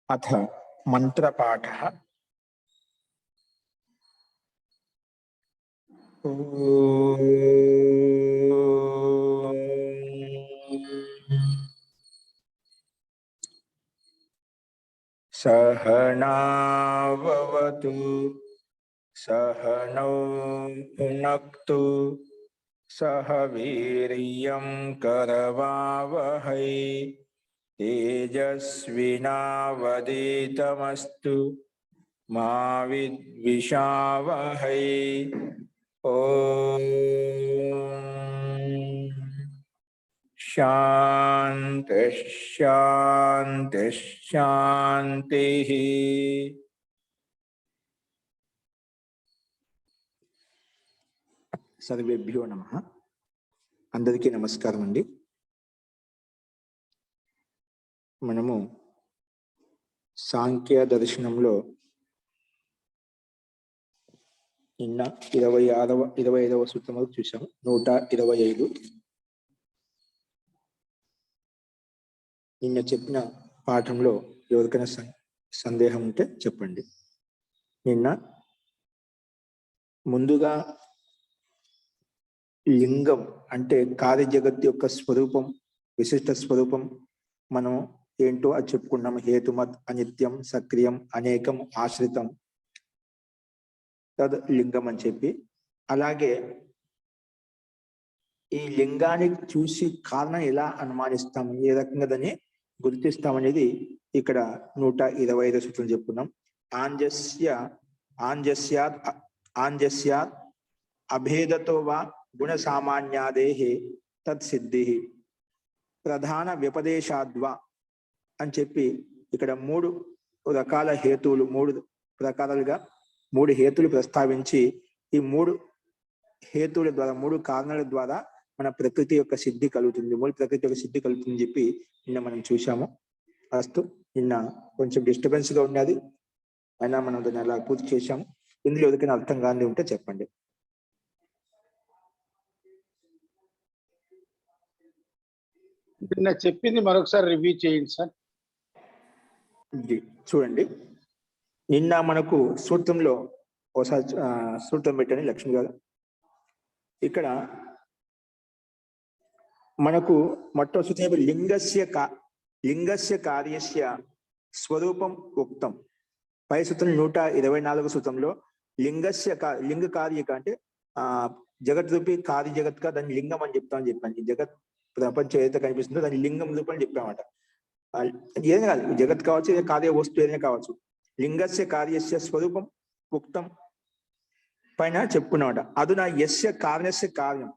अथ मंत्रपाठः। सहनाववतु सहनौ भुनक्तु सह वीर्यं करवावहै तेजस्विनावधीतमस्तु मा विद्विषावहै। ओम शांति शांति शांति। सर्वेभ्यो नमः। अंदरिकी नमस्कारम अंडी। మనము సాంఖ్య దర్శనంలో నిన్న 25వ సూత్రం వరకు చూసాము. 125 నిన్న చెప్పిన పాఠంలో ఎవరికైనా సందేహం ఉంటే చెప్పండి. నిన్న ముందుగా లింగం అంటే కార్య జగత్ యొక్క స్వరూపం, విశిష్ట స్వరూపం మనం ఏంటో అది చెప్పుకున్నాం. హేతుమత్, అనిత్యం, సక్రియం, అనేకం, ఆశ్రితం, తద్ లింగం అని చెప్పి, అలాగే ఈ లింగాన్ని చూసి కారణం ఎలా అనుమానిస్తాం, ఏ రకంగా దాన్ని గుర్తిస్తామనేది ఇక్కడ 125 సూత్రం చెప్పుకున్నాం. ఆంజస్యాత్ అభేదతో వా గుణ సామాన్యాదేహే తత్ సిద్ధి ప్రధాన వ్యపదేశాద్వా అని చెప్పి ఇక్కడ 3 రకాల హేతువులు, 3 ప్రకారాలుగా 3 హేతువులు ప్రస్తావించి ఈ 3 హేతువుల ద్వారా, 3 కారణాల ద్వారా మన ప్రకృతి యొక్క సిద్ధి కలుగుతుంది, మూల ప్రకృతి యొక్క సిద్ధి కలుగుతుందని చెప్పి నిన్న మనం చూసాము. అస్తు, నిన్న కొంచెం డిస్టర్బెన్స్ గా ఉన్నది, అయినా మనం దాన్ని అలా పూర్తి చేశాము. ఇందులో ఎవరికైనా అర్థం కాని ఉంటే చెప్పండి. నిన్న చెప్పింది మరొకసారి రివ్యూ చేయండి సార్. చూడండి, నిన్న మనకు సూత్రంలో ఒకసారి సూత్రం పెట్టండి లక్ష్మి గారు. ఇక్కడ మనకు మొట్టమొదటి లింగస్య కార్యస్య స్వరూపం ఉక్తం. పై సూత్రం 124 సూత్రంలో లింగ కార్యక అంటే జగత్ రూపి కార్య జగత్ గా దాన్ని లింగం అని చెప్తామని చెప్పాను. ఈ జగత్ ప్రపంచం ఏదైతే కనిపిస్తుందో దాన్ని లింగం రూపం చెప్పామట. ఏదైనా కాదు, జగత్ కావచ్చు, ఏదైనా కార్య వస్తువు ఏదైనా కావచ్చు. లింగస్య కార్యస్య స్వరూపం ఉక్తం పైన చెప్పుకున్నామట. అదునా యస్య కారణస్య కార్యం,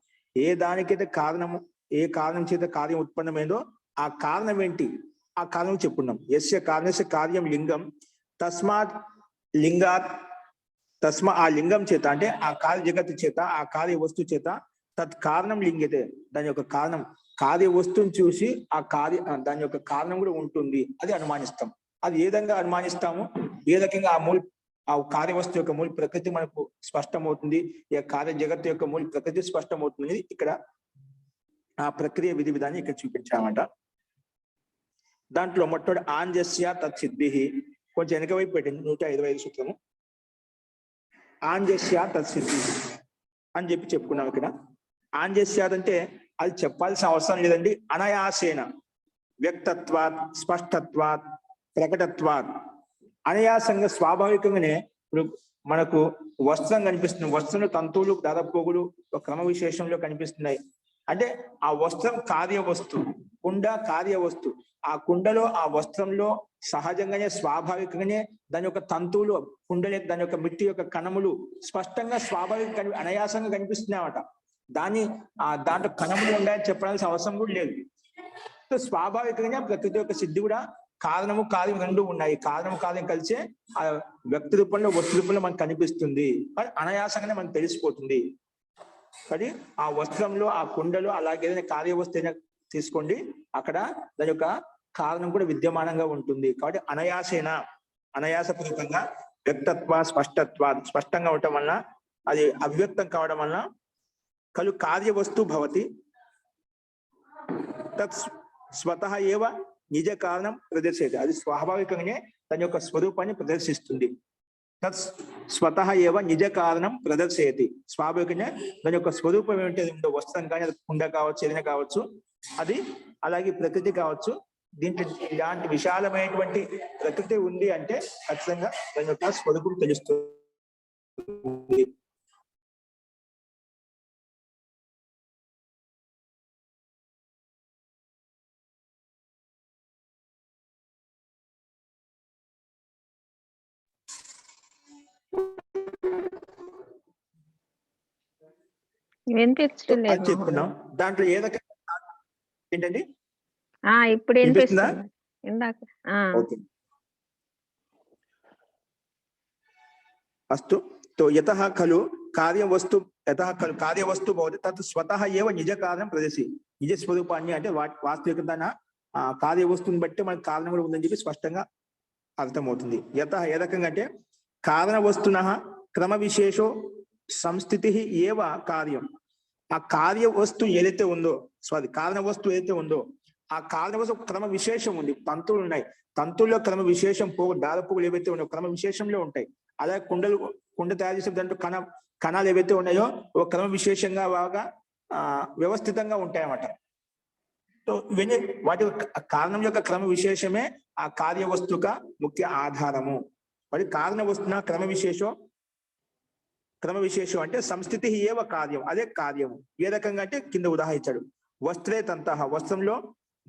ఏ దానికైతే కారణము, ఏ కారణం చేత కార్యం ఉత్పన్నమైందో ఆ కారణం ఏంటి, ఆ కారణం చెప్పుకున్నాం. యస్య కారణస్య కార్యం లింగం తస్మాత్ లింగాత్, ఆ లింగం చేత అంటే ఆ కార్య జగత్తు చేత, ఆ కార్య వస్తువు చేత తత్ కారణం లింగితే, దాని యొక్క కారణం, కార్య వస్తువుని చూసి దాని యొక్క కారణం కూడా ఉంటుంది, అది అనుమానిస్తాం. అది ఏ విధంగా అనుమానిస్తాము, ఏ రకంగా ఆ కార్య వస్తువు యొక్క మూల ప్రకృతి మనకు స్పష్టమవుతుంది, ఈ కార్య జగత్తు యొక్క మూల ప్రకృతి స్పష్టమవుతుంది. ఇక్కడ ఆ ప్రక్రియ విధి విధాన్ని ఇక్కడ చూపించామట. దాంట్లో మొట్టమొదటి ఆంజస్య తత్ సిద్ధి, కొంచెం వెనక వైపు పెట్టింది 125 సూత్రము. ఆంజస్య తత్ సిద్ధి అని చెప్పి చెప్పుకున్నాం. ఇక్కడ ఆంజస్యాత్ అంటే అది చెప్పాల్సిన అవసరం లేదండి. అనాయాసేన వ్యక్తత్వాత్, స్పష్టత్వాత్, ప్రకటత్వాత్, అనాయాసంగా స్వాభావికంగానే ఇప్పుడు మనకు వస్త్రం కనిపిస్తుంది. వస్త్రంలో తంతువులు, దాదాపు పోగులు ఒక క్రమ విశేషంలో కనిపిస్తున్నాయి. అంటే ఆ వస్త్రం కార్య వస్తువు, కుండ కార్య వస్తువు. ఆ కుండలో, ఆ వస్త్రంలో సహజంగానే స్వాభావికంగానే దాని యొక్క తంతువులు, కుండలే దాని యొక్క మిట్టి యొక్క కణములు స్పష్టంగా స్వాభావిక అనాయాసంగా కనిపిస్తున్నాయన్నమాట. దాంట్లో కణములు ఉన్నాయని చెప్పడానికి అవసరం కూడా లేదు. స్వాభావికంగా ప్రకృతి యొక్క సిద్ధి కూడా కారణము కార్యం రెండు ఉన్నాయి. కారణము కార్యం కలిసే ఆ వ్యక్తి రూపంలో, వస్తు రూపంలో మనకు కనిపిస్తుంది, అనాయాసంగానే మనకు తెలిసిపోతుంది. కానీ ఆ వస్త్రంలో, ఆ కుండలో, అలాగే ఏదైనా కార్య వస్తువు తీసుకోండి, అక్కడ దాని యొక్క కారణం కూడా విద్యమానంగా ఉంటుంది. కాబట్టి అనాయాసపూర్వకంగా వ్యక్తత్వ, స్పష్టత్వ, స్పష్టంగా ఉండటం వలన, అది అవ్యక్తం కావడం వలన కార్య వస్తువు భవతి. తత్ స్వతః ఏవ నిజ కారణం ప్రదర్శించదు, అది స్వాభావికంగానే తన యొక్క స్వరూపాన్ని ప్రదర్శిస్తుంది. తత్ స్వతః ఏవ నిజ కారణం ప్రదర్శయతి, స్వాభావికంగా దాని యొక్క స్వరూపం ఏమిటి ఉందో, వస్త్రం కానీ అది కుండ కావచ్చు, ఏదైనా కావచ్చు, అది అలాగే ప్రకృతి కావచ్చు. దీంట్లో ఇలాంటి విశాలమైనటువంటి ప్రకృతి ఉంది అంటే ఖచ్చితంగా దాని యొక్క స్వరూపం తెలుస్తుంది. వినిపించలేదు అని చెప్పుకున్నాం. దాంట్లో ఏ రకంగా ఏంటండి ఇప్పుడు వినిపిస్తుందా? వినిపిస్తుంది ఇందాక. ఓకే, అస్తు. तो यतः खलु कार्यवस्तु भवति तत् स्वतः एव నిజ కారణం ప్రదర్శి, నిజ స్వరూపాన్ని అంటే వాస్తవికతన కార్యవస్తుని బట్టి మనకు కారణం కూడా ఉందని చెప్పి స్పష్టంగా అర్థమవుతుంది. యతః ఏ రకంగా అంటే కారణ వస్తునః క్రమ విశేషో సంస్థితి ఏవ కార్యం, ఆ కార్య వస్తువు ఏదైతే ఉందో, కారణ వస్తువు ఏదైతే ఉందో ఆ కారణ వస్తువు క్రమ విశేషం ఉంది. తంతువులు ఉన్నాయి, తంతువుల్లో క్రమ విశేషం దారపుగులు ఏవైతే ఉన్నాయో క్రమ విశేషంలో ఉంటాయి. అలాగే కుండ తయారు చేసే దాంట్లో కణాలు ఏవైతే ఉన్నాయో ఒక క్రమ విశేషంగా బాగా వ్యవస్థితంగా ఉంటాయన్నమాట. సో ఇవన్నీ వాటి కారణం యొక్క క్రమ విశేషమే ఆ కార్య వస్తుక ముఖ్య ఆధారము. మరి కారణ వస్తున క్రమ విశేషం అంటే సంస్థితి ఏవ కార్యం, అదే కార్యము. ఏ రకంగా అంటే కింద ఉదాహరించాడు. వస్త్రే తంతః, వస్త్రంలో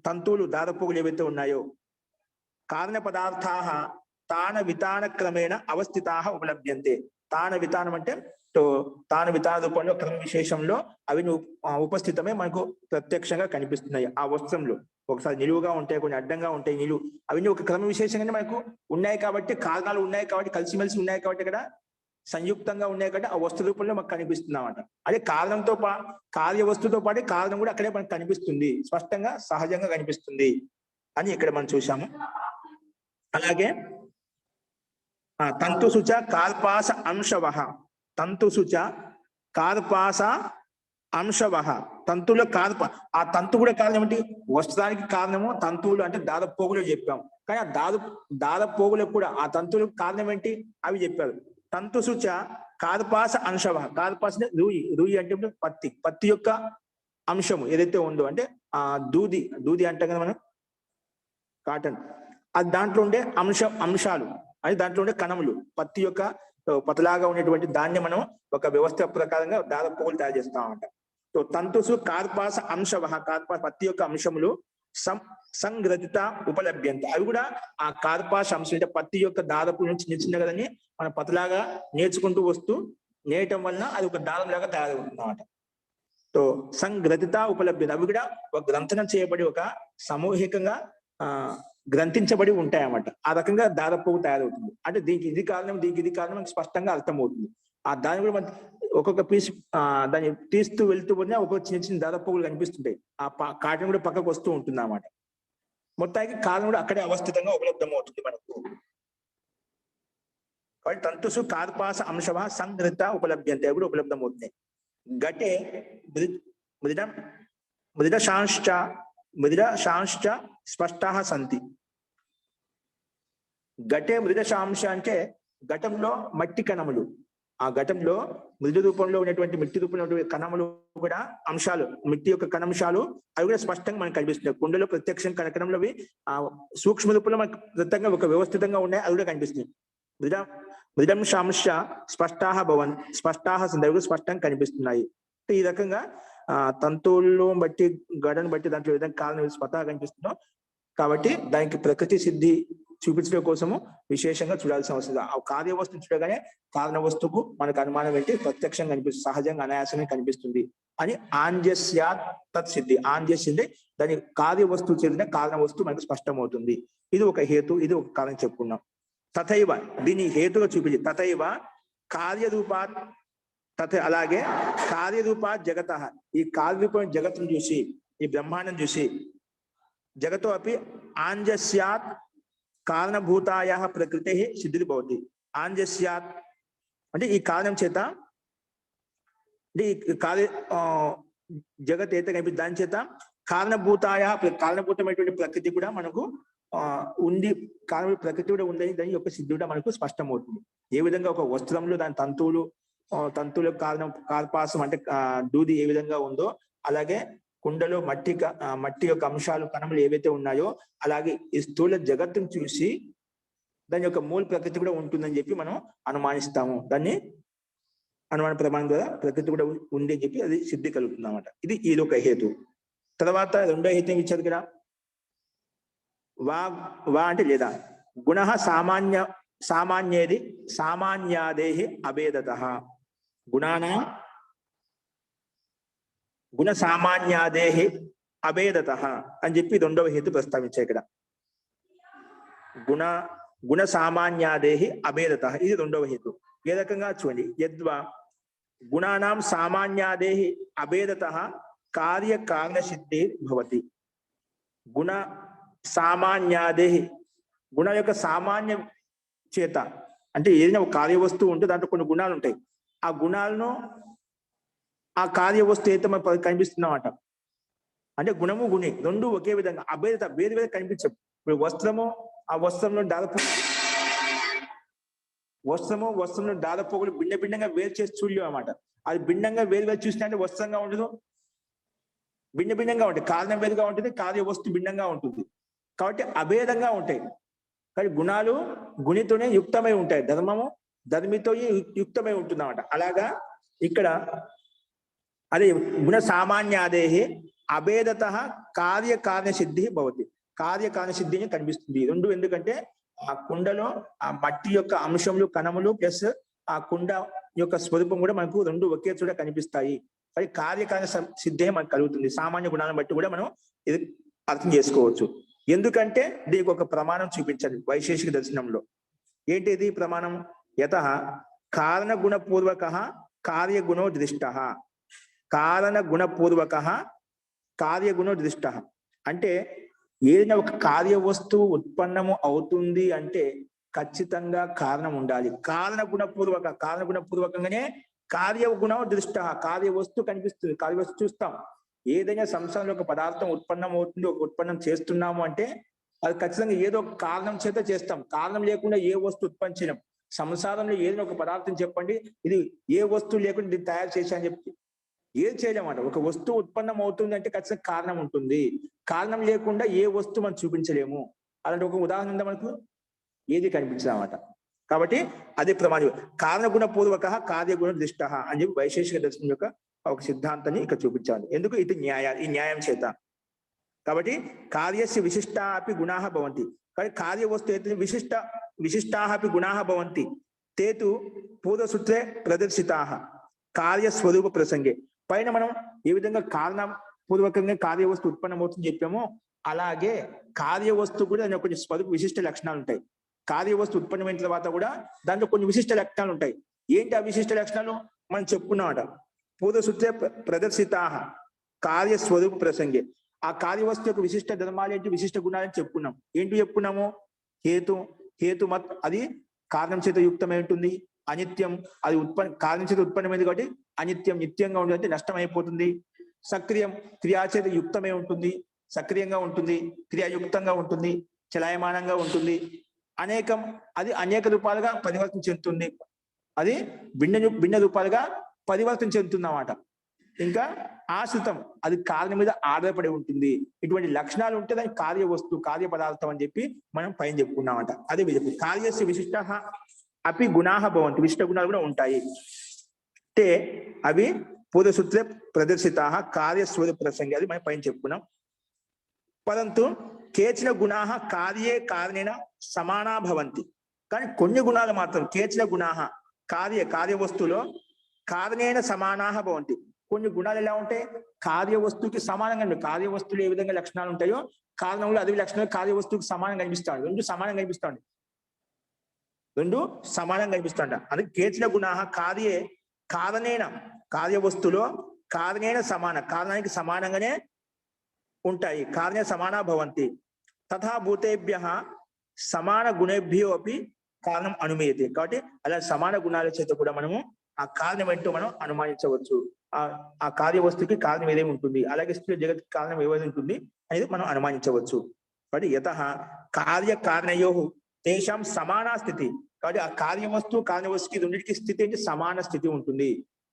తంతువులు దారపుగులు ఏవైతే ఉన్నాయో కారణ పదార్థాః తాన వితాన క్రమేణ అవస్థితాః ఉపలభ్యంతే. తాన వితానం అంటే తాన వితాన రూపంలో క్రమ విశేషంలో అవి ఉపస్థితమే మనకు ప్రత్యక్షంగా కనిపిస్తున్నాయి. ఆ వస్త్రంలో ఒకసారి నిలువుగా ఉంటాయి, కొన్ని అడ్డంగా ఉంటాయి, అవన్నీ ఒక క్రమ విశేషంగానే మనకు ఉన్నాయి కాబట్టి, కారణాలు ఉన్నాయి కాబట్టి, కలిసిమెలిసి ఉన్నాయి కాబట్టి, ఇక్కడ సంయుక్తంగా ఉన్నాయి కాబట్టి ఆ వస్తు రూపంలో మనకు కనిపిస్తుంది అన్నమాట. అదే కారణంతో కార్య వస్తువుతో పాటు కారణం కూడా అక్కడే మనకు కనిపిస్తుంది, స్పష్టంగా సహజంగా కనిపిస్తుంది అని ఇక్కడ మనం చూసాము. అలాగే తంతుసుచ కార్పాస అంశవః, తంతుసుచ కార్పాస అంశవః, తంతువుల ఆ తంతు కూడా కారణం ఏమిటి? వస్త్రానికి కారణము తంతువులు అంటే దారపోగులు చెప్పాం, కానీ ఆ దారపోగులకు కూడా ఆ తంతువులకు కారణం ఏంటి అవి చెప్పారు. తంతుసుచ కార్పాస అంశవః, కార్పాస రూయి అంటే పత్తి యొక్క అంశము ఏదైతే ఉందో, అంటే దూది అంటాం కదా మనం, కాటన్, అది దాంట్లో ఉండే అంశాలు అని దాంట్లో ఉండే కణములు, పత్తి యొక్క పతలాగా ఉండేటువంటి దాన్ని మనం ఒక వ్యవస్థ ప్రకారంగా దారపోగులు తయారు చేస్తామంట. సో తంతుసు కార్పాస అంశవః, పత్తి యొక్క అంశములు సంగ్రహిత ఉపలభ్యంత, అవి కూడా ఆ కార్పాస అంశం అంటే పత్తి యొక్క దారపు నుంచి చిన్న కదని మనం పతలాగా నేర్చుకుంటూ వస్తూ నేయటం వలన అది ఒక దారం లాగా తయారవుతుంది అన్నమాట. సో సంగ్రహిత ఉపలభ్యత, అవి కూడా ఒక గ్రంథనం చేయబడి ఒక సమూహికంగా గ్రంథించబడి ఉంటాయి అన్నమాట. ఆ రకంగా దారపోగు తయారవుతుంది. అంటే దీనికి ఇది కారణం, ఇది కారణం మనకు స్పష్టంగా అర్థమవుతుంది. ఆ దాన్ని కూడా మనం ఒక్కొక్క పీస్ దాన్ని తీస్తూ వెళ్తూ పోతే ఒక్కొక్క చిన్న దారపోగులు కనిపిస్తుంటాయి. ఆ కాటన్ కూడా పక్కకు వస్తూ ఉంటుంది అన్నమాట. మొత్తానికి కారణం కూడా అక్కడే అవస్థితంగా ఉపలబ్ధం అవుతుంది మనకు. కాబట్టి తంతుసు కార్పాస అంశవః సంగ్రహిత ఉపలభ్యంతే, కూడా ఉపలబ్ధం అవుతున్నాయి. ఘటే మృదశాంశ్చ స్పష్టాః సంతి. ఘటే మృదశాంశ అంటే ఘటంలో మట్టి కణములు, ఆ ఘటంలో మృదు రూపంలో ఉన్నటువంటి మిట్టి రూపంలో ఉన్నటువంటి కణములు కూడా అంశాలు, మిట్టి యొక్క కణంశాలు అవి కూడా స్పష్టంగా మనకు కనిపిస్తున్నాయి. కుండలో ప్రత్యక్షం కణకణంలో అవి సూక్ష్మ రూపంలో మనకు ప్రత్యేకంగా ఒక వ్యవస్థితంగా ఉన్నాయి, అవి కూడా కనిపిస్తున్నాయి. మృదంశాంశ స్పష్టాః భవన్, స్పష్టాః సందర్భంగా స్పష్టంగా కనిపిస్తున్నాయి. ఈ రకంగా తంతువులను బట్టి, గడను బట్టి దాంట్లో విధంగా కారణం స్వతహా కనిపిస్తున్నాం కాబట్టి దానికి ప్రకృతి సిద్ధి చూపించడం కోసము విశేషంగా చూడాల్సిన అవసరం. ఆ కార్య వస్తువు చూడగానే కారణ వస్తువుకు మనకు అనుమానం ఏంటి ప్రత్యక్షంగా కనిపిస్తుంది, సహజంగా అనాయాసంగా కనిపిస్తుంది అని ఆంజస్యాత్ తత్ సిద్ధి. ఆంజస్యంటే దాని కార్య వస్తువు చేసిన కారణ వస్తువు మనకు స్పష్టమవుతుంది. ఇది ఒక హేతు, ఇది ఒక కారణం చెప్పుకున్నాం. తథైవ దీని హేతుగా చూపించి తథైవ కార్యరూపాత్, అలాగే కార్యరూపాత్ జగత, ఈ కార్యరూపం జగత్తును చూసి, ఈ బ్రహ్మాండం చూసి, జగతో అపి ఆంజస్యాత్ కారణభూతాయాః ప్రకృతి సిద్ధి భవతి. ఆంజస్యాత్ అంటే ఈ కారణం చేత, అంటే ఈ కార్య జగత్ అయితే కనిపిస్తుంది, దాని చేత కారణభూతమైనటువంటి ప్రకృతి కూడా మనకు ఉంది. కారణ ప్రకృతి కూడా ఉందని దాని యొక్క సిద్ధి కూడా మనకు స్పష్టమవుతుంది. ఏ విధంగా ఒక వస్త్రంలో దాని తంతువులకు కారణం కార్పాసం అంటే దూది ఏ విధంగా ఉందో, అలాగే కుండలో మట్టి యొక్క అంశాలు కణములు ఏవైతే ఉన్నాయో, అలాగే ఈ స్థూల జగత్తును చూసి దాని యొక్క మూల ప్రకృతి కూడా ఉంటుందని చెప్పి మనం అనుమానిస్తాము. దాన్ని అనుమాన ప్రమాణం ద్వారా ప్రకృతి కూడా ఉంది అని చెప్పి అది సిద్ధి కలుగుతుంది అన్నమాట. ఇది ఒక హేతు. తర్వాత రెండో హేతు ఇచ్చారు ఇక్కడ, వా అంటే లేదా, గుణ సామాన్యాదేహి అభేదతః, గుణ సామాన్యాదేహి అభేదతః అని చెప్పి రెండవ హేతు ప్రస్తావించారు ఇక్కడ. గుణ సామాన్యాదేహి అభేదతః, ఇది రెండవ హేతు. ఏ రకంగా చూడండి, యద్వా గుణానాం సామాన్యాదేహి అభేదతః కార్యకారణ సిద్ధి భవతి. గుణ సామాన్యాదేహి, గుణ యొక్క సామాన్య చేత అంటే ఏదైనా ఒక కార్యవస్తువు ఉంటే దాంట్లో కొన్ని గుణాలు ఉంటాయి. ఆ గుణాలను ఆ కార్యవస్తువు అయితే మనకు కనిపిస్తున్నమాట. అంటే గుణము గుణి రెండు ఒకే విధంగా అభేదత వేరు కనిపించవు. ఇప్పుడు ఆ వస్త్రంలో దాదాపు భిన్నంగా వేరు చేసి చూడలేవు అన్నమాట. అది భిన్నంగా వేరు చూసినా అంటే వస్త్రంగా ఉండదు, భిన్నంగా ఉంటాయి. కారణం వేరుగా ఉంటుంది, కార్య వస్తువు భిన్నంగా ఉంటుంది. కాబట్టి అభేదంగా ఉంటాయి. కానీ గుణాలు గుణితోనే యుక్తమై ఉంటాయి, ధర్మితో యుక్తమై ఉంటుంది అన్నమాట. అలాగా ఇక్కడ అదే గుణ సామాన్యాదేహి అభేదతః కార్యకారణ సిద్ధి భవతి. కార్యకారణ సిద్ధిని కనిపిస్తుంది రెండు. ఎందుకంటే ఆ కుండలో ఆ మట్టి యొక్క అంశములు కణములు ప్లస్ ఆ కుండ యొక్క స్వరూపం కూడా మనకు రెండు ఒకే చోట కనిపిస్తాయి. కానీ కార్యకారణ సిద్ధే మనకు కలుగుతుంది. సామాన్య గుణాలను బట్టి కూడా మనం ఇది అర్థం చేసుకోవచ్చు. ఎందుకంటే దీనికి ఒక ప్రమాణం చూపించాలి వైశేషిక దర్శనంలో. ఏంటిది ప్రమాణం? యతః కారణ గుణపూర్వక కార్యగుణో దృష్ట. కారణ గుణపూర్వక కార్యగుణో దృష్ట అంటే ఏదైనా ఒక కార్య వస్తువు ఉత్పన్నము అవుతుంది అంటే ఖచ్చితంగా కారణం ఉండాలి. కారణ గుణపూర్వకంగానే కార్యగుణ దృష్ట, కార్య వస్తువు కనిపిస్తుంది, కార్య వస్తువు చూస్తాం. ఏదైనా సంసారంలో ఒక పదార్థం ఉత్పన్నం అవుతుంది, ఒక ఉత్పన్నం చేస్తున్నాము అంటే అది ఖచ్చితంగా ఏదో ఒక కారణం చేత చేస్తాం. కారణం లేకుండా ఏ వస్తువు ఉత్పన్నం చేయడం. సంసారంలో ఏదైనా ఒక పదార్థం చెప్పండి, ఇది ఏ వస్తువు లేకుండా దీన్ని తయారు చేశా అని చెప్పి ఏది చేయలేమాట. ఒక వస్తువు ఉత్పన్నం అవుతుంది అంటే ఖచ్చితంగా కారణం ఉంటుంది. కారణం లేకుండా ఏ వస్తువు మనం చూపించలేము. అలాంటి ఒక ఉదాహరణ ఉందా మనకు? ఏది కనిపించదన్నమాట. కాబట్టి అదే ప్రమాణం. కారణగుణ పూర్వక కార్యగుణ దృష్ట అని చెప్పి వైశేషిక దర్శనం యొక్క ఒక సిద్ధాంతాన్ని ఇక్కడ చూపించాలి. ఎందుకు? ఇది ఈ న్యాయం చేత. కాబట్టి కార్యస్య విశిష్టా అపి గుణాః భవంతి. కానీ కార్య వస్తువు అయితే విశిష్టాః అపి గుణాః భవంతి. తేతు పూర్వసూత్రే ప్రదర్శితాః కార్యస్వరూప ప్రసంగే. పైన మనం ఏ విధంగా కారణ పూర్వకంగా కార్య వస్తువు ఉత్పన్నమవుతుందని చెప్పామో అలాగే కార్య వస్తువు కూడా దాని కొన్ని స్వరూప విశిష్ట లక్షణాలు ఉంటాయి. కార్య వస్తువు ఉత్పన్నమైన తర్వాత కూడా దాంట్లో కొన్ని విశిష్ట లక్షణాలు ఉంటాయి. ఏంటి ఆ విశిష్ట లక్షణాలు? మనం చెప్పుకున్నామట. పూర్వసూత్రే ప్రదర్శితాః కార్యస్వరూప ప్రసంగే. ఆ కార్యవస్తు యొక్క విశిష్ట ధర్మాలు ఏంటి, విశిష్ట గుణాలని చెప్పుకున్నాం. ఏంటి చెప్పుకున్నాము? హేతుమత్, అది కారణం చేత యుక్తమై ఉంటుంది. అనిత్యం, అది కారణం చేత ఉత్పన్నమైంది కాబట్టి అనిత్యం, నిత్యంగా ఉంటుంది అంటే నష్టం అయిపోతుంది. సక్రియం, క్రియాచేత యుక్తమై ఉంటుంది, సక్రియంగా ఉంటుంది, క్రియాయుక్తంగా ఉంటుంది, చలాయమానంగా ఉంటుంది. అనేకం, అది అనేక రూపాలుగా పరివర్తన చెందుతుంది. అది భిన్న రూపాలుగా పరివర్తన చెందుతుంది అన్నమాట. ఇంకా ఆశ్రితం, అది కారణం మీద ఆధారపడి ఉంటుంది. ఇటువంటి లక్షణాలు ఉంటే దాని కార్య వస్తువు, కార్య పదార్థం అని చెప్పి మనం పైన చెప్పుకున్నామంట. అదే చెప్పి కార్యస్య విశిష్ట అపి గుణాః భవంతి. విశిష్ట గుణాలు కూడా ఉంటాయి. అంటే అవి పూర్వసూత్రే ప్రదర్శితాః కార్యస్వరూప ప్రసంగే, అది మనం పైన చెప్పుకున్నాం. పరంతు కేచన గుణాః కార్యే కారణేన సమానా భవంతి. కానీ కొన్ని గుణాలు మాత్రం కేచన గుణాః కార్య వస్తువులో కారణేన సమానాః భవంతి. కొన్ని గుణాలు ఎలా ఉంటాయి? కార్య వస్తువుకి సమానంగా ఉంటాయి. కార్య వస్తువులు ఏ విధంగా లక్షణాలు ఉంటాయో కారణంలో అదే లక్షణాలు కార్య వస్తువుకి సమానంగా కనిపిస్తాడు. రెండు సమానంగా కనిపిస్తాడు. అది కేచన గుణాః కార్యే కారణేన, కార్య వస్తువులో కారణేన సమాన, కారణానికి సమానంగానే ఉంటాయి. కారణే సమానా భవంతి. తథా భూతేభ్యః సమాన గుణేభ్యో అపి కారణం అనుమేయతే. కాబట్టి అలా సమాన గుణాల చేత కూడా మనము ఆ కారణం ఏంటో మనం అనుమానించవచ్చు. ఆ కార్యవస్తుకి కారణం ఏదేమి ఉంటుంది, అలాగే స్థూల జగత్ కారణం ఏదైతే ఉంటుంది అనేది మనం అనుమానించవచ్చు. కాబట్టి యతః కార్యకారణయో తేషాం సమాన స్థితి. కాబట్టి ఆ కార్యవస్తు కారణవస్తుకి రెండింటికి స్థితి అంటే సమాన స్థితి ఉంటుంది.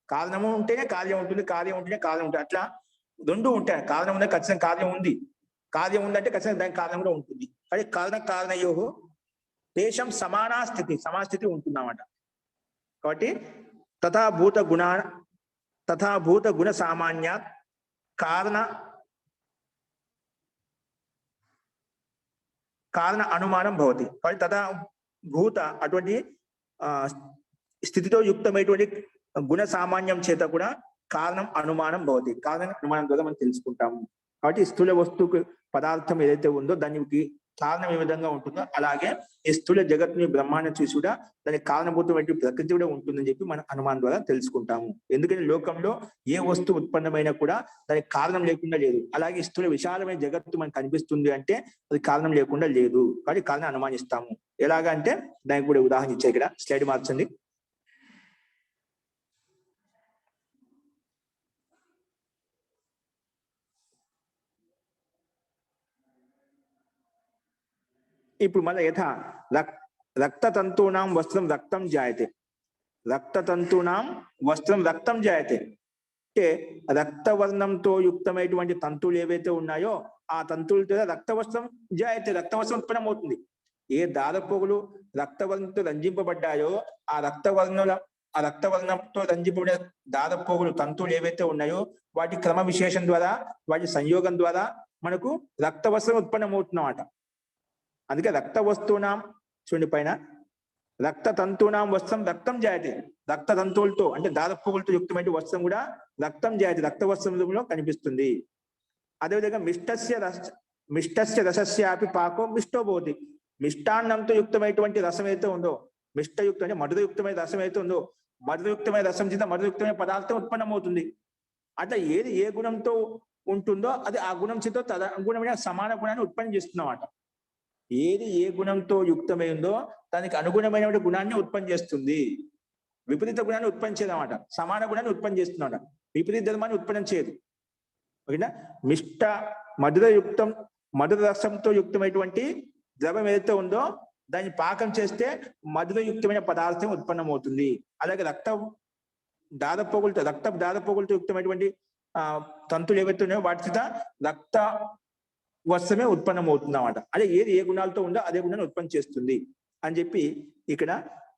కారణము ఉంటేనే కార్యం ఉంటుంది, కార్యం ఉంటేనే కారణం ఉంటుంది. అట్లా రెండు ఉంటాయి. కారణం ఉంటే ఖచ్చితంగా కార్యం ఉంది, కార్యం ఉందంటే ఖచ్చితంగా దానికి కారణం కూడా ఉంటుంది. అది కారణయో తేషాం సమాన స్థితి, సమాన స్థితి ఉంటుందన్నమాట. కాబట్టి తథాభూత గుణ సామాన్యాత్ కారణ అనుమానం భవతి. కాబట్టి తథాభూత అటువంటి స్థితితో యుక్తమైనటువంటి గుణ సామాన్యం చేత కూడా కారణం అనుమానం భవతి. కారణం అనుమానం ద్వారా మనం తెలుసుకుంటాము. కాబట్టి స్థూల వస్తువుకు పదార్థం ఏదైతే ఉందో దానికి కారణం ఏ విధంగా ఉంటుందో అలాగే ఈ స్థూల జగత్తుని బ్రహ్మాండం చూసి కూడా దానికి కారణభూతమైన ప్రకృతి కూడా ఉంటుందని చెప్పి మన అనుమానం ద్వారా తెలుసుకుంటాము. ఎందుకంటే లోకంలో ఏ వస్తువు ఉత్పన్నమైనా కూడా దానికి కారణం లేకుండా లేదు. అలాగే స్థూల విశాలమైన జగత్తు మనకు కనిపిస్తుంది అంటే అది కారణం లేకుండా లేదు. కాబట్టి కారణం అనుమానిస్తాము. ఎలాగా అంటే దానికి కూడా ఉదాహరణ ఇచ్చాయి. ఇక్కడ స్లైడ్ మార్చండి. ఇప్పుడు మళ్ళీ రక్తతంతూనాం వస్త్రం రక్తం జాయతే. రక్తతంతూనాం వస్త్రం రక్తం జాయతే అంటే రక్తవర్ణంతో యుక్తమైనటువంటి తంతువులు ఏవైతే ఉన్నాయో ఆ తంతువులతో రక్తవస్త్రం జాయతే, రక్తవస్త్రం ఉత్పన్నమవుతుంది. ఏ దారపోగులు రక్తవర్ణంతో రంజింపబడ్డాయో ఆ రక్తవర్ణంతో రంజింపబడే దారపోగులు తంతువులు ఏవైతే ఉన్నాయో వాటి క్రమ విశేషం ద్వారా వాటి సంయోగం ద్వారా మనకు రక్తవస్త్రం ఉత్పన్నమవుతున్నమాట. అందుకే రక్త వస్తువునాం చూడండి పైన రక్త తంతునాం వస్త్రం రక్తం జాయతే. రక్త తంతువులతో అంటే దారపోగులతో యుక్తమైన వస్త్రం కూడా రక్తం జాయతే, రక్త వస్త్రంలో కనిపిస్తుంది. అదేవిధంగా మిష్టస్య రసస్యాపి పాకో మిష్టో భవతి. మిష్టాన్నంతో యుక్తమైనటువంటి రసం అయితే ఉందో, మిష్టయుక్తం అంటే మధురయుక్తమైన రసం అయితే ఉందో మధురయుక్తమైన రసం చేత మధురయుక్తమైన పదార్థం ఉత్పన్నమవుతుంది. అట్లా ఏది ఏ గుణంతో ఉంటుందో అది ఆ గుణం చేత తదనుగుణమైన సమాన గుణాన్ని ఉత్పన్నం చేస్తున్నమాట. ఏది ఏ గుణంతో యుక్తమైందో దానికి అనుగుణమైన గుణాన్ని ఉత్పన్నం చేస్తుంది. విపరీత గుణాన్ని ఉత్పన్నం చేయదన్నమాట. సమాన గుణాన్ని ఉత్పన్నం చేస్తున్నాడు, విపరీత ధర్మాన్ని ఉత్పన్నం చేయదు. ఓకేనా? మధుర రసంతో యుక్తమైనటువంటి ద్రవం ఏదైతే ఉందో దాన్ని పాకం చేస్తే మధురయుక్తమైన పదార్థం ఉత్పన్నమవుతుంది. అలాగే రక్త దారపోగులతో యుక్తమైనటువంటి తంతులు ఏవైతే ఉన్నాయో వాటి చేత రక్త వస్త్రమే ఉత్పన్నమవుతుంది అన్నమాట. అదే ఏది ఏ గుణాలతో ఉందో అదే గుణాన్ని ఉత్పన్నం చేస్తుంది అని చెప్పి ఇక్కడ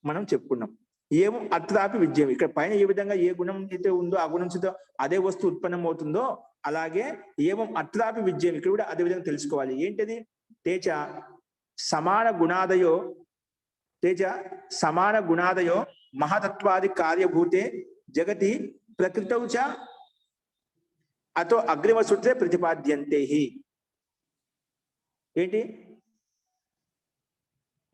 మనం చెప్పుకున్నాం. ఏమో అత్రాపి విద్యం. ఇక్కడ పైన ఏ విధంగా ఏ గుణం అయితే ఉందో ఆ గుణం చేత అదే వస్తువు ఉత్పన్నం అవుతుందో అలాగే ఏమో అత్రాపి విద్యం ఇక్కడ కూడా అదే విధంగా తెలుసుకోవాలి. ఏంటిది? తేజ సమాన గుణాదయో మహతత్వాది కార్యభూతే జగతి ప్రకృతౌ చ అతో అగ్రిమ సూత్రే ప్రతిపాద్యంతే. ఏంటి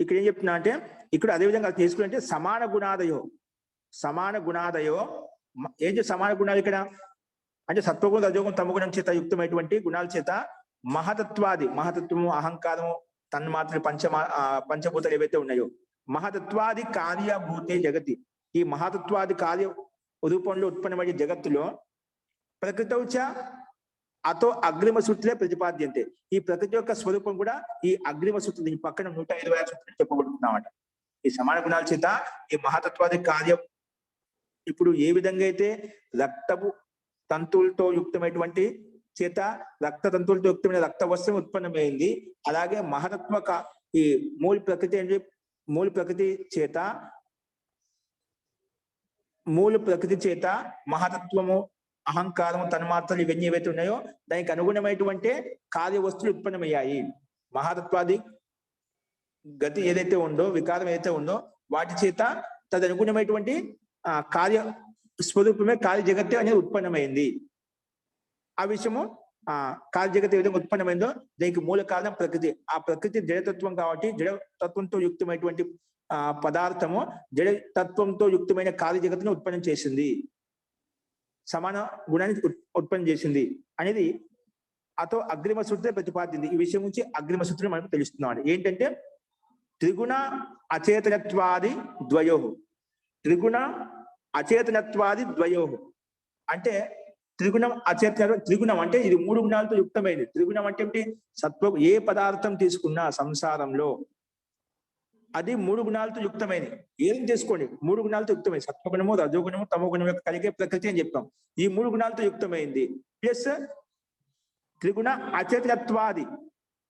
ఇక్కడ ఏం చెప్తున్నా అంటే ఇక్కడ అదే విధంగా తీసుకుంటే సమాన గుణాదయో ఏంటి సమాన గుణాలు ఇక్కడ అంటే సత్వగుణం రజోగుణం తమగుణం చేత యుక్తమైనటువంటి గుణాల చేత మహతత్వము అహంకారము తన్మాత్రలు పంచభూతాలు ఏవైతే ఉన్నాయో మహతత్వాది కార్యభూతే జగతి. ఈ మహతత్వాది కార్య రూపంలో ఉత్పన్నమయ్యే జగత్తులో ప్రకృతౌచ అతో అగ్రిమ సూత్రే ప్రతిపాద్యంతే. ఈ ప్రకృతి యొక్క స్వరూపం కూడా ఈ అగ్రిమ సూత్రం దీని పక్కన 125 సూత్రం చెప్పబడుతుందన్నమాట. ఈ సమాన గుణాల చేత ఈ మహతత్వాది కార్యం ఇప్పుడు ఏ విధంగా అయితే రక్తపు తంతువులతో యుక్తమైనటువంటి చేత రక్త తంతువులతో యుక్తమైన రక్త వస్త్రం ఉత్పన్నమైంది, అలాగే మహతత్వ ఈ మూల ప్రకృతి చేత మహతత్వము అహంకారము తన్మాత్రలు ఇవన్నీ ఏవైతే ఉన్నాయో దానికి అనుగుణమైనటువంటి కార్య వస్తువులు ఉత్పన్నమయ్యాయి. మహతత్వాది గతి ఏదైతే ఉందో వికారం ఏదైతే ఉందో వాటి చేత తదనుగుణమైనటువంటి కార్య స్వరూపమే కార్య జగత్తే అనేది ఉత్పన్నమైంది. ఆ విషయము కార్య జగత్ ఏ విధంగా ఉత్పన్నమైందో దానికి మూల కారణం ప్రకృతి. ఆ ప్రకృతి జడతత్వం కాబట్టి జడతత్వంతో యుక్తమైనటువంటి పదార్థము జడతత్వంతో యుక్తమైన కార్య జగత్తును ఉత్పన్నం చేసింది, సమాన గుణాన్ని ఉత్పన్నం చేసింది అనేది అతో అగ్రిమ సూత్రే ప్రతిపాదింది. ఈ విషయం నుంచి అగ్రిమ సూత్రం మనకు తెలుస్తున్నాడు. ఏంటంటే త్రిగుణ అచేతనత్వాది ద్వయో అంటే త్రిగుణం అచేతన త్రిగుణం అంటే ఇది 3 గుణాలతో యుక్తమైనది. త్రిగుణం అంటే ఏంటి? సత్వ ఏ పదార్థం తీసుకున్నా సంసారంలో అది 3 గుణాలతో యుక్తమైనది. ఏం చేసుకోండి 3 గుణాలతో యుక్తమైనది. సత్వగుణము, రజోగుణము, తమోగుణం యొక్క కలిగే ప్రకృతి అని చెప్పాం. ఈ 3 గుణాలతో యుక్తమైంది. ప్లస్ త్రిగుణ అచేతనత్వాది,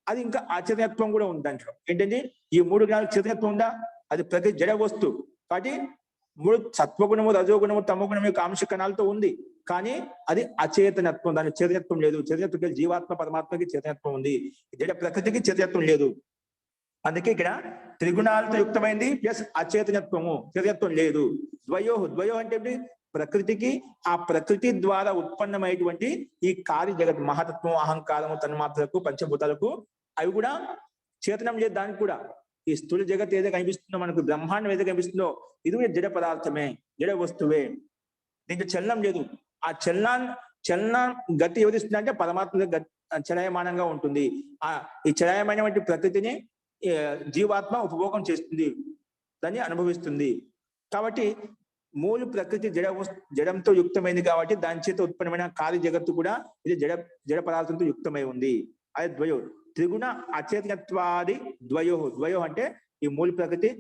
అది ఇంకా అచేతనత్వం కూడా ఉంది దాంట్లో. ఏంటంటే ఈ 3 గుణాలకు చేతనత్వం ఉందా? అది ప్రకృతి జడ వస్తువు కాబట్టి 3 సత్వగుణము, రజోగుణము, తమోగుణం యొక్క అంశ కణాలతో ఉంది. కానీ అది అచేతనత్వం, దాని చేతనత్వం లేదు. చేతనత్వం జీవాత్మ పరమాత్మకి చేతనత్వం ఉంది, జడ ప్రకృతికి చేతనత్వం లేదు. అందుకే ఇక్కడ త్రిగుణాలతో యుక్తమైంది ప్లస్ అచేతనత్వము, చేతనత్వం లేదు. ద్వయో అంటే ఏంటి? ప్రకృతికి ఆ ప్రకృతి ద్వారా ఉత్పన్నమైనటువంటి ఈ కార్య జగత్ మహతత్వం, అహంకారము, తన్మాత్రకు, పంచభూతాలకు అవి కూడా చేతనం లేదు. దానికి కూడా ఈ స్థూల జగత్ ఏదైతే కనిపిస్తుందో, మనకు బ్రహ్మాండం ఏదైతే కనిపిస్తుందో, ఇది కూడా జడ పదార్థమే, జడ వస్తువే. దీంట్లో చలనం లేదు. ఆ చలన గతి ఎవరిస్తుంది అంటే పరమాత్మ చలయమానంగా ఉంటుంది. ఈ చలయమైనటువంటి ప్రకృతిని జీవాత్మ ఉపభోగం చేస్తుంది, దాన్ని అనుభవిస్తుంది. కాబట్టి మూల ప్రకృతి జడంతో యుక్తమైంది కాబట్టి దాని చేత ఉత్పన్నమైన కార్య జగత్తు కూడా ఇది జడ పదార్థంతో యుక్తమై ఉంది. అది ద్వయో. త్రిగుణ అచేతనత్వాది ద్వయో అంటే ఈ మూల ప్రకృతి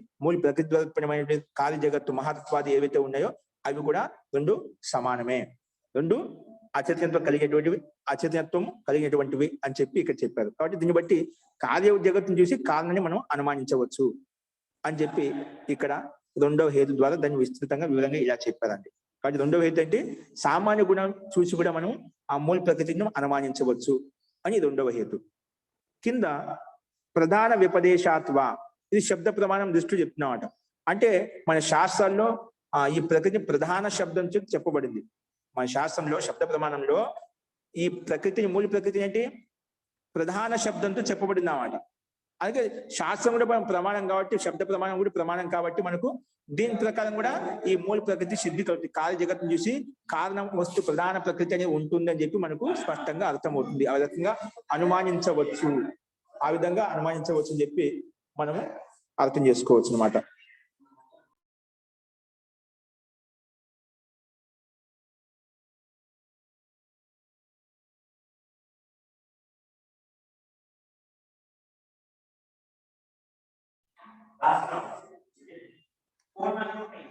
ద్వారా ఉత్పన్నమైన కార్య జగత్తు మహతత్వాది ఏవైతే ఉన్నాయో అవి కూడా 2 సమానమే. 2 అచేతనత్వం కలిగినటువంటివి అని చెప్పి ఇక్కడ చెప్పారు. కాబట్టి దీన్ని బట్టి కార్య జగత్తును చూసి కారణాన్ని మనం అనుమానించవచ్చు అని చెప్పి ఇక్కడ 2వ హేతు ద్వారా దాన్ని విస్తృతంగా వివరంగా ఇలా చెప్పారండి. కాబట్టి 2వ హేతు అంటే సామాన్య గుణం చూసి కూడా మనం ఆ మూల ప్రకృతిని అనుమానించవచ్చు అని 2వ హేతు. కింద ప్రధాన విపదేశాత్వ, ఇది శబ్ద ప్రమాణం దృష్టి చెప్తున్నమాట. అంటే మన శాస్త్రాల్లో ఈ ప్రకృతి ప్రధాన శబ్దం చెప్పబడింది. మన శాస్త్రంలో శబ్ద ప్రమాణంలో ఈ ప్రకృతిని మూల ప్రకృతి ఏంటి? ప్రధాన శబ్దంతో చెప్పబడింది అన్నమాట. అలాగే శాస్త్రం కూడా ప్రమాణం కాబట్టి, శబ్ద ప్రమాణం కూడా ప్రమాణం కాబట్టి మనకు దీని ప్రకారం కూడా ఈ మూల ప్రకృతి సిద్ధి కార్య జగత్తును చూసి కారణం వస్తు ప్రధాన ప్రకృతి అనేది ఉంటుంది అని చెప్పి మనకు స్పష్టంగా అర్థమవుతుంది. ఆ విధంగా అనుమానించవచ్చు, అని చెప్పి మనము అర్థం చేసుకోవచ్చు అన్నమాట.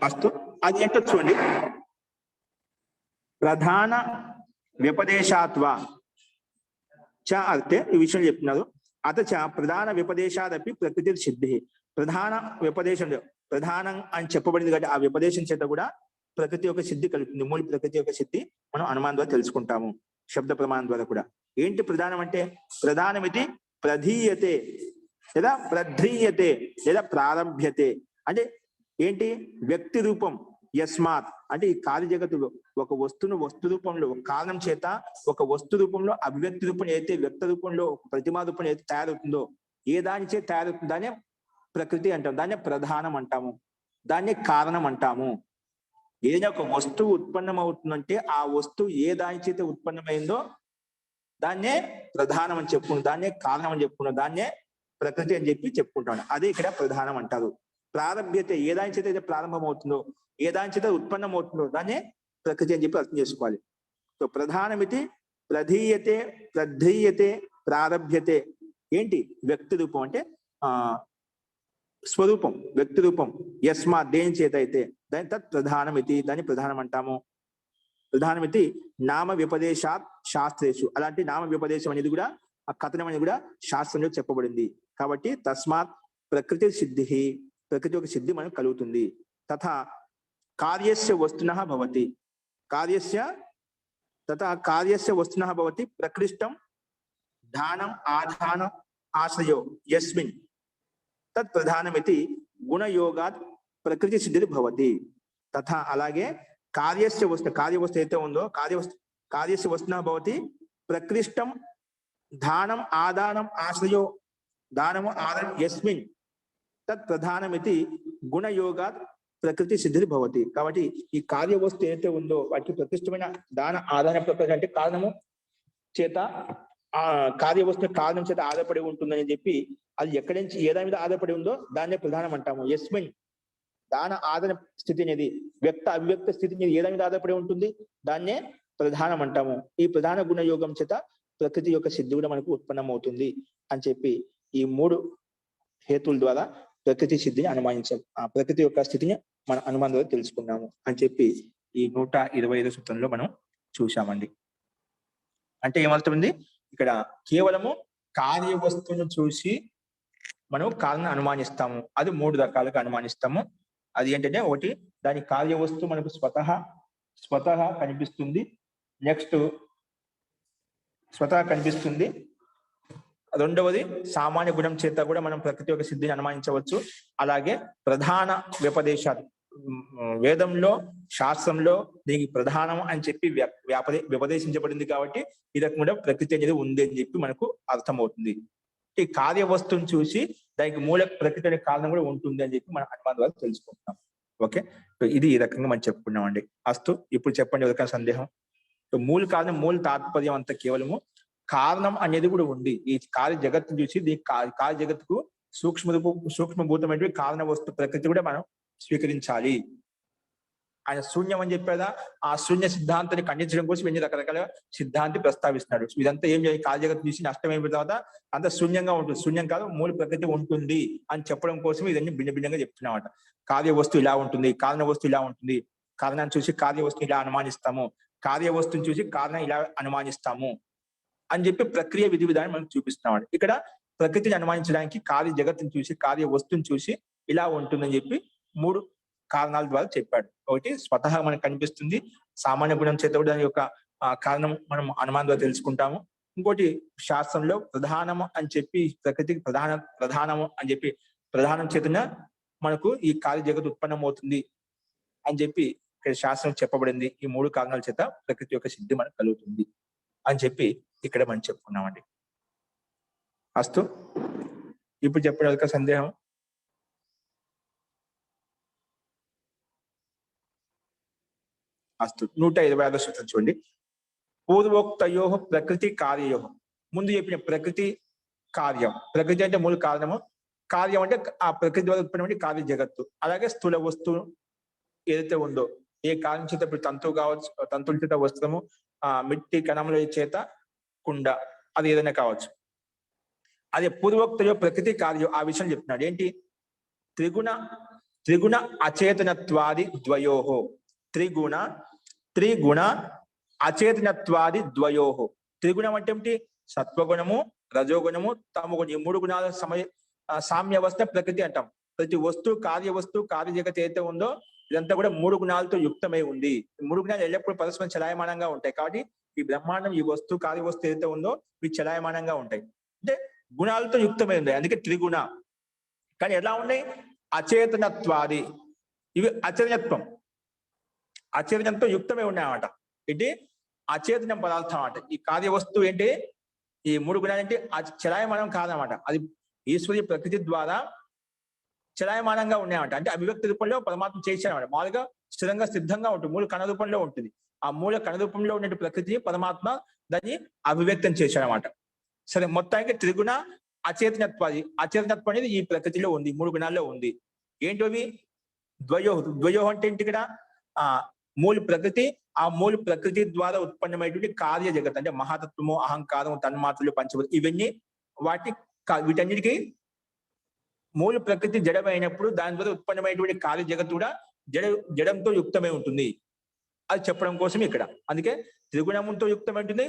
అస్తు, అది ఏంటో చూడండి. ప్రధాన వ్యపదేశాత్వ చ అంటే ఈ విషయం చెప్తున్నారు. అత చ ప్రధాన వ్యపదేశాదపి ప్రకృతి సిద్ధి. ప్రధాన వ్యపదేశం ప్రధానం అని చెప్పబడింది కాబట్టి ఆ వ్యపదేశం చేత కూడా ప్రకృతి యొక్క సిద్ధి కలుగుతుంది. మూల ప్రకృతి యొక్క సిద్ధి మనం అనుమానం ద్వారా తెలుసుకుంటాము, శబ్ద ప్రమాణం ద్వారా కూడా. ఏంటి ప్రధానం అంటే? ప్రధానమితి ప్రధీయతే లేదా ప్రధ్రీయతే లేదా ప్రారంభ్యతే. అంటే ఏంటి? వ్యక్తి రూపం యస్మాత్ అంటే ఈ కార్య జగత్తులో ఒక వస్తువును వస్తు రూపంలో ఒక కారణం చేత ఒక వస్తు రూపంలో అభివ్యక్తి రూపం అయితే వ్యక్త రూపంలో ప్రతిమా రూపం అయితే తయారవుతుందో, ఏ దాని చేత తయారవుతుందో దాన్నే ప్రకృతి అంటాము, దాన్నే ప్రధానం అంటాము, దాన్నే కారణం అంటాము. ఏదైనా ఒక వస్తువు ఉత్పన్నం అవుతుందంటే ఆ వస్తువు ఏ దాని చేత ఉత్పన్నమైందో దాన్నే ప్రధానం అని చెప్పుకున్నాం, దాన్నే కారణం అని చెప్పుకున్నాం, దాన్నే ప్రకృతి అని చెప్పి చెప్పుకుంటాం. అదే ఇక్కడ ప్రధానం అంటారు. ప్రారంభ్యత ఏ దాని చేత అయితే ప్రారంభం అవుతుందో, ఏ దాని చేత ఉత్పన్నం అవుతుందో దాన్నే ప్రకృతి అని చెప్పి అర్థం చేసుకోవాలి. సో ప్రధానమితి ప్రధీయతే ప్రధ్రీయతే ప్రారభ్యతే. ఏంటి? వ్యక్తి రూపం అంటే స్వరూపం, వ్యక్తి రూపం. యస్మా దేని చేత అయితే దాని తత్ ప్రధానమితి, దాన్ని ప్రధానం అంటాము. ప్రధానమితి నామ వ్యపదేశాత్ శాస్త్రేషు. అలాంటి నామ వ్యపదేశం అనేది కూడా ఆ కథనం అనేది కూడా శాస్త్రంలో చెప్పబడింది. కాబట్టి తస్మాత్ ప్రకృతి సిద్ధి, ప్రకృతి యొక్క సిద్ధి మనకు కలుగుతుంది. తథా కార్యస్య వస్తునః భవతి, కార్యస్య వస్తునః భవతి ప్రకృష్టం ధానం ఆధానం ఆశ్రయో యస్మిన్ తత్ ప్రధానమితి గుణయోగాత్ ప్రకృతి సిద్ధి భవతి. తథా అలాగే కార్యస్య కార్యవస్తు అయితే ఉందో కార్యస్య వస్తునః భవతి ప్రకృష్టం ధానం ఆదానం ఆశ్రయో దానము ఆదానం యస్మిన్ తత్ ప్రధానమితి గుణయోగాత్ ప్రకృతి సిద్ధి భవతి. కాబట్టి ఈ కార్యవస్తు ఏదైతే ఉందో వాటికి ప్రతిష్టమైన దాన ఆదాన ప్రకృతి అంటే కారణము చేత ఆ కార్యవస్తు కారణం చేత ఆధారపడి ఉంటుందని చెప్పి అది ఎక్కడి నుంచి ఏ దాని మీద ఆధారపడి ఉందో దాన్నే ప్రధానం అంటాము. యస్మిన్ దాన ఆదాన స్థితి అనేది వ్యక్త అవ్యక్త స్థితి మీద ఏ దాని మీద ఆధారపడి ఉంటుంది, దాన్నే ప్రధానం అంటాము. ఈ ప్రధాన గుణ యోగం చేత ప్రకృతి యొక్క సిద్ధి కూడా మనకు ఉత్పన్నమవుతుంది అని చెప్పి ఈ 3 హేతువుల ద్వారా ప్రకృతి సిద్ధిని అనుమానించాం. ఆ ప్రకృతి యొక్క స్థితిని మన అనుమానం ద్వారా తెలుసుకున్నాము అని చెప్పి ఈ 125 సూత్రంలో మనం చూశామండి. అంటే ఏమవుతుంది, ఇక్కడ కేవలము కార్యవస్తువును చూసి మనం కారణం అనుమానిస్తాము. అది 3 రకాలుగా అనుమానిస్తాము. అది ఏంటంటే, ఒకటి దాని కార్యవస్తువు మనకు స్వతహా కనిపిస్తుంది. నెక్స్ట్ స్వతహా కనిపిస్తుంది. రెండవది సామాన్య గుణం చేత కూడా మనం ప్రకృతి యొక్క సిద్ధిని అనుమానించవచ్చు. అలాగే ప్రధాన వ్యపదేశాలు, వేదంలో శాస్త్రంలో దీనికి ప్రధానం అని చెప్పి వ్యపదేశించబడింది కాబట్టి ఈ రకంగా ప్రకృతి అనేది ఉంది అని చెప్పి మనకు అర్థమవుతుంది. ఈ కార్యవస్తువుని చూసి దానికి మూల ప్రకృతి అనే కారణం కూడా ఉంటుంది అని చెప్పి మనం అనుమానం ద్వారా తెలుసుకుంటున్నాం. ఓకే, ఇది ఈ రకంగా మనం చెప్పుకున్నాం అండి. అస్తు, ఇప్పుడు చెప్పండి ఎవరికైనా సందేహం. మూల కారణం, మూల తాత్పర్యం అంతా కేవలము కారణం అనేది కూడా ఉంది. ఈ కార్య జగత్తును చూసి దీని కార్య జగత్తుకు సూక్ష్మభూతమైనటువంటి కారణ వస్తు ప్రకృతి కూడా మనం స్వీకరించాలి. ఆయన శూన్యం అని చెప్పేదా, ఆ శూన్య సిద్ధాంతాన్ని ఖండించడం కోసం ఎన్ని రకరకాల సిద్ధాంతి ప్రస్తావిస్తున్నాడు. ఇదంతా ఏం చేయాలి, కార్య జగత్తు చూసి నష్టం అయిపోయిన తర్వాత అంత శూన్యంగా ఉంటుంది. శూన్యం కాదు, మూల ప్రకృతి ఉంటుంది అని చెప్పడం కోసం ఇదన్నీ భిన్నగా చెప్తున్నామట. కార్య వస్తువు ఇలా ఉంటుంది, కారణ వస్తువు ఇలా ఉంటుంది, కారణాన్ని చూసి కార్య వస్తువు ఇలా అనుమానిస్తాము, కార్య వస్తువుని చూసి కారణం ఇలా అనుమానిస్తాము అని చెప్పి ప్రక్రియ విధి విధానం మనకు చూపిస్తున్నాడు. ఇక్కడ ప్రకృతిని అనుమానించడానికి కార్య జగత్తుని చూసి కార్య వస్తువుని చూసి ఇలా ఉంటుందని చెప్పి 3 కారణాల ద్వారా చెప్పాడు. ఒకటి స్వతహా మనకు కనిపిస్తుంది, సామాన్య గుణం చేత కూడా దాని యొక్క కారణం మనం అనుమానం ద్వారా తెలుసుకుంటాము. ఇంకోటి శాస్త్రంలో ప్రధానము అని చెప్పి ప్రకృతికి ప్రధానము అని చెప్పి ప్రధానం చేతన మనకు ఈ కార్య జగత్తు ఉత్పన్నమవుతుంది అని చెప్పి ఇక్కడ శాస్త్రం చెప్పబడింది. ఈ 3 కారణాల చేత ప్రకృతి యొక్క సిద్ధి మనకు కలుగుతుంది అని చెప్పి ఇక్కడ మనం చెప్పుకున్నామండి. అస్తు, ఇప్పుడు చెప్పడానికి సందేహం. అస్తు, 125 సూత్రం చూడండి. పూర్వోక్తయో ప్రకృతి కార్యయో, ముందు చెప్పిన ప్రకృతి కార్యం, ప్రకృతి అంటే మూల కారణము, కార్యం అంటే ఆ ప్రకృతి ద్వారా ఉత్పన్నమైన కార్య జగత్తు. అలాగే స్థూల వస్తువు ఏదైతే ఉందో, ఏ కారణం చేత ఇప్పుడు తంతువు కావచ్చు, తంతువుల చేత వస్త్రము, మిట్టి కణముల చేత కుండ, అది ఏదైనా కావచ్చు. అదే పూర్వోక్తయో ప్రకృతి కార్యం, ఆ విషయం చెప్తున్నాడు. ఏంటి, త్రిగుణ అచేతనత్వాది ద్వయోహో, త్రిగుణ అచేతనత్వాది ద్వయోహో. త్రిగుణం అంటే ఏమిటి, సత్వగుణము, రజోగుణము, తమగుణం. ఈ 3 గుణాల సామ్యవస్థ ప్రకృతి అంటాం. ప్రతి వస్తువు, కార్య జగత్ ఏదైతే ఉందో ఇదంతా కూడా 3 గుణాలతో యుక్తమై ఉంది. 3 గుణాలు ఎల్లప్పుడూ పరస్పరం చలాయమానంగా ఉంటాయి. కాబట్టి ఈ బ్రహ్మాండం, ఈ వస్తువు, కార్య వస్తువు ఏదైతే ఉందో ఇవి చలాయమానంగా ఉంటాయి, అంటే గుణాలతో యుక్తమై ఉంది. అందుకే త్రిగుణ. కానీ ఎలా ఉన్నాయి, అచేతనత్వాది, ఇవి అచేతనంతో యుక్తమై ఉన్నాయన్నమాట. ఇది అచేతనం పదార్థం అన్నమాట. ఈ కార్య వస్తువు ఏంటి, ఈ 3 గుణాలు ఏంటి, చలాయమానం కాదన్నమాట. అది ఈశ్వరీయ ప్రకృతి ద్వారా చలాయమానంగా ఉన్నాయన్నమాట. అంటే అభివ్యక్తి రూపంలో పరమాత్మ చేశాడన్నమాట. మామూలుగా స్థిరంగా సిద్ధంగా ఉంటుంది, మూల కణ రూపంలో ఉంటుంది. ఆ మూల కణ రూపంలో ఉన్న ప్రకృతిని పరమాత్మ దాన్ని అభివ్యక్తం చేశాడన్నమాట. సరే, మొత్తానికి త్రిగుణ అచేతనత్వాది, అచేతనత్వం అనేది ఈ ప్రకృతిలో ఉంది, 3 గుణాల్లో ఉంది. ఏంటవి, ద్వయో అంటే ఏంటి, ఇక్కడ మూల ప్రకృతి, ఆ మూల ప్రకృతి ద్వారా ఉత్పన్నమైనటువంటి కార్య జగత్ అంటే మహాతత్వము, అహంకారం, తన్మాత్రలు, పంచభూతం, ఇవన్నీ వీటన్నిటికీ మూల ప్రకృతి జడమైనప్పుడు దాని ద్వారా ఉత్పన్నమైనటువంటి కార్య జగత్తు కూడా జడంతో యుక్తమై ఉంటుంది. అది చెప్పడం కోసం ఇక్కడ. అందుకే త్రిగుణంతో యుక్తమవుతుంది,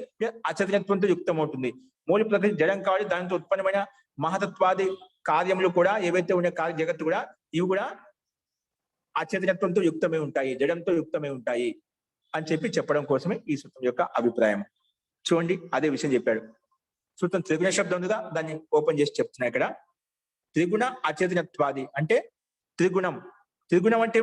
అచతనత్వంతో యుక్తమవుతుంది. మూల ప్రకృతి జడం కాబట్టి దానితో ఉత్పన్నమైన మహతత్వాది కార్యములు కూడా ఏవైతే ఉండే కార్య జగత్తు కూడా ఇవి కూడా అచేతనత్వంతో యుక్తమై ఉంటాయి, జడంతో యుక్తమై ఉంటాయి అని చెప్పి చెప్పడం కోసమే ఈ సూత్రం యొక్క అభిప్రాయం. చూడండి, అదే విషయం చెప్పాడు. సూత్రం త్రిగుణ శబ్దం ఉందా, దాన్ని ఓపెన్ చేసి చెప్తున్నా. ఇక్కడ త్రిగుణ అచేతనత్వాది అంటే త్రిగుణం అంటే